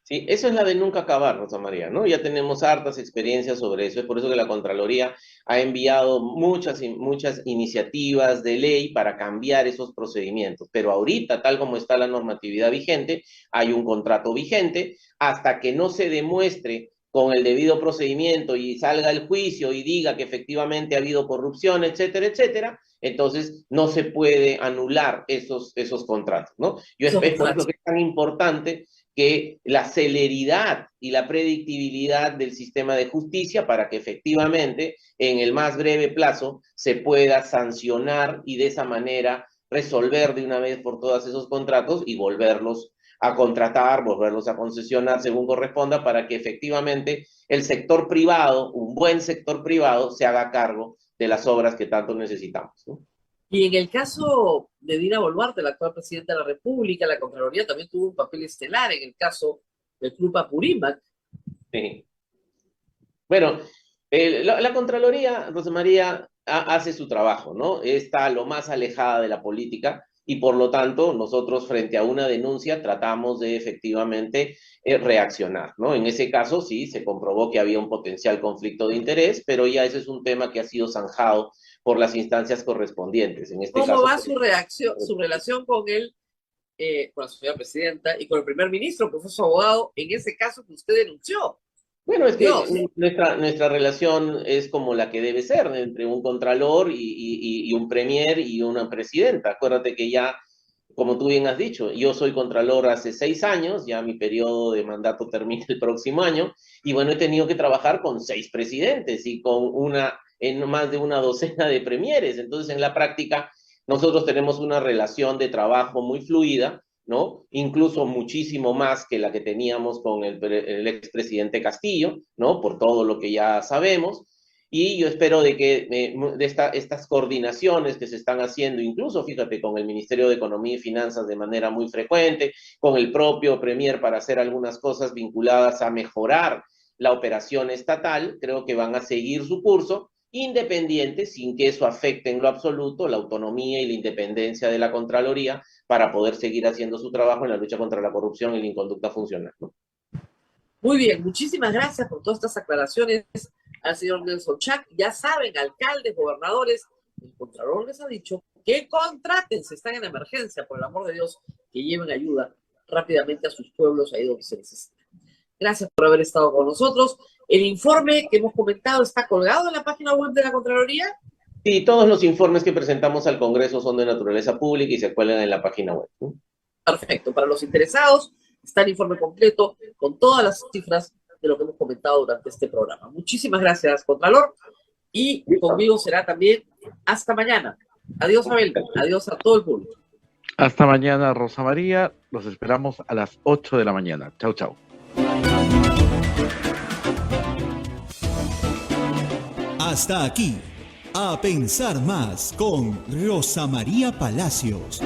Sí, eso es la de nunca acabar, Rosa María, ¿no? Ya tenemos hartas experiencias sobre eso, es por eso que la Contraloría ha enviado muchas iniciativas de ley para cambiar esos procedimientos, pero ahorita, tal como está la normatividad vigente, hay un contrato vigente, hasta que no se demuestre con el debido procedimiento y salga el juicio y diga que efectivamente ha habido corrupción, etcétera, etcétera, entonces no se puede anular esos contratos, ¿no? Yo espero por eso que es tan importante que la celeridad y la predictibilidad del sistema de justicia para que efectivamente en el más breve plazo se pueda sancionar y de esa manera resolver de una vez por todas esos contratos y volverlos a contratar, volverlos a concesionar según corresponda para que efectivamente el sector privado, un buen sector privado, se haga cargo de las obras que tanto necesitamos, ¿no? Y en el caso de Dina Boluarte, la actual presidenta de la República, la Contraloría también tuvo un papel estelar en el caso del Club Apurímac. Sí. Bueno, la Contraloría, Rosa María, hace su trabajo, ¿no? Está lo más alejada de la política y por lo tanto nosotros frente a una denuncia tratamos de efectivamente reaccionar, ¿no? En ese caso sí, se comprobó que había un potencial conflicto de interés, pero ya ese es un tema que ha sido zanjado por las instancias correspondientes. En este ¿Cómo caso, va su relación con con la señora presidenta y con el primer ministro, que fue su abogado, en ese caso que usted denunció? Bueno, es que nuestra relación es como la que debe ser entre un contralor y un premier y una presidenta. Acuérdate que ya, como tú bien has dicho, yo soy contralor hace 6 años, ya mi periodo de mandato termina el próximo año, y bueno, he tenido que trabajar con 6 presidentes y con más de una docena de premieres. Entonces, en la práctica, nosotros tenemos una relación de trabajo muy fluida, ¿no? Incluso muchísimo más que la que teníamos con el expresidente Castillo, ¿no? Por todo lo que ya sabemos. Y yo espero de que estas coordinaciones que se están haciendo, incluso, fíjate, con el Ministerio de Economía y Finanzas de manera muy frecuente, con el propio Premier para hacer algunas cosas vinculadas a mejorar la operación estatal, creo que van a seguir su curso, independiente, sin que eso afecte en lo absoluto la autonomía y la independencia de la Contraloría para poder seguir haciendo su trabajo en la lucha contra la corrupción y la inconducta funcional, ¿no? Muy bien, muchísimas gracias por todas estas aclaraciones al señor Nelson Chac. Ya saben, alcaldes, gobernadores, el Contralor les ha dicho que contraten, si están en emergencia, por el amor de Dios, que lleven ayuda rápidamente a sus pueblos ahí donde se necesita. Gracias por haber estado con nosotros. El informe que hemos comentado está colgado en la página web de la Contraloría. Sí, todos los informes que presentamos al Congreso son de naturaleza pública y se cuelgan en la página web, ¿no? Perfecto. Para los interesados, está el informe completo con todas las cifras de lo que hemos comentado durante este programa. Muchísimas gracias, Contralor. Y conmigo será también hasta mañana. Adiós, Abel. Adiós a todo el público. Hasta mañana, Rosa María. Los esperamos a las 8 de la mañana. Chau, chau. Hasta aquí, A Pensar Más con Rosa María Palacios.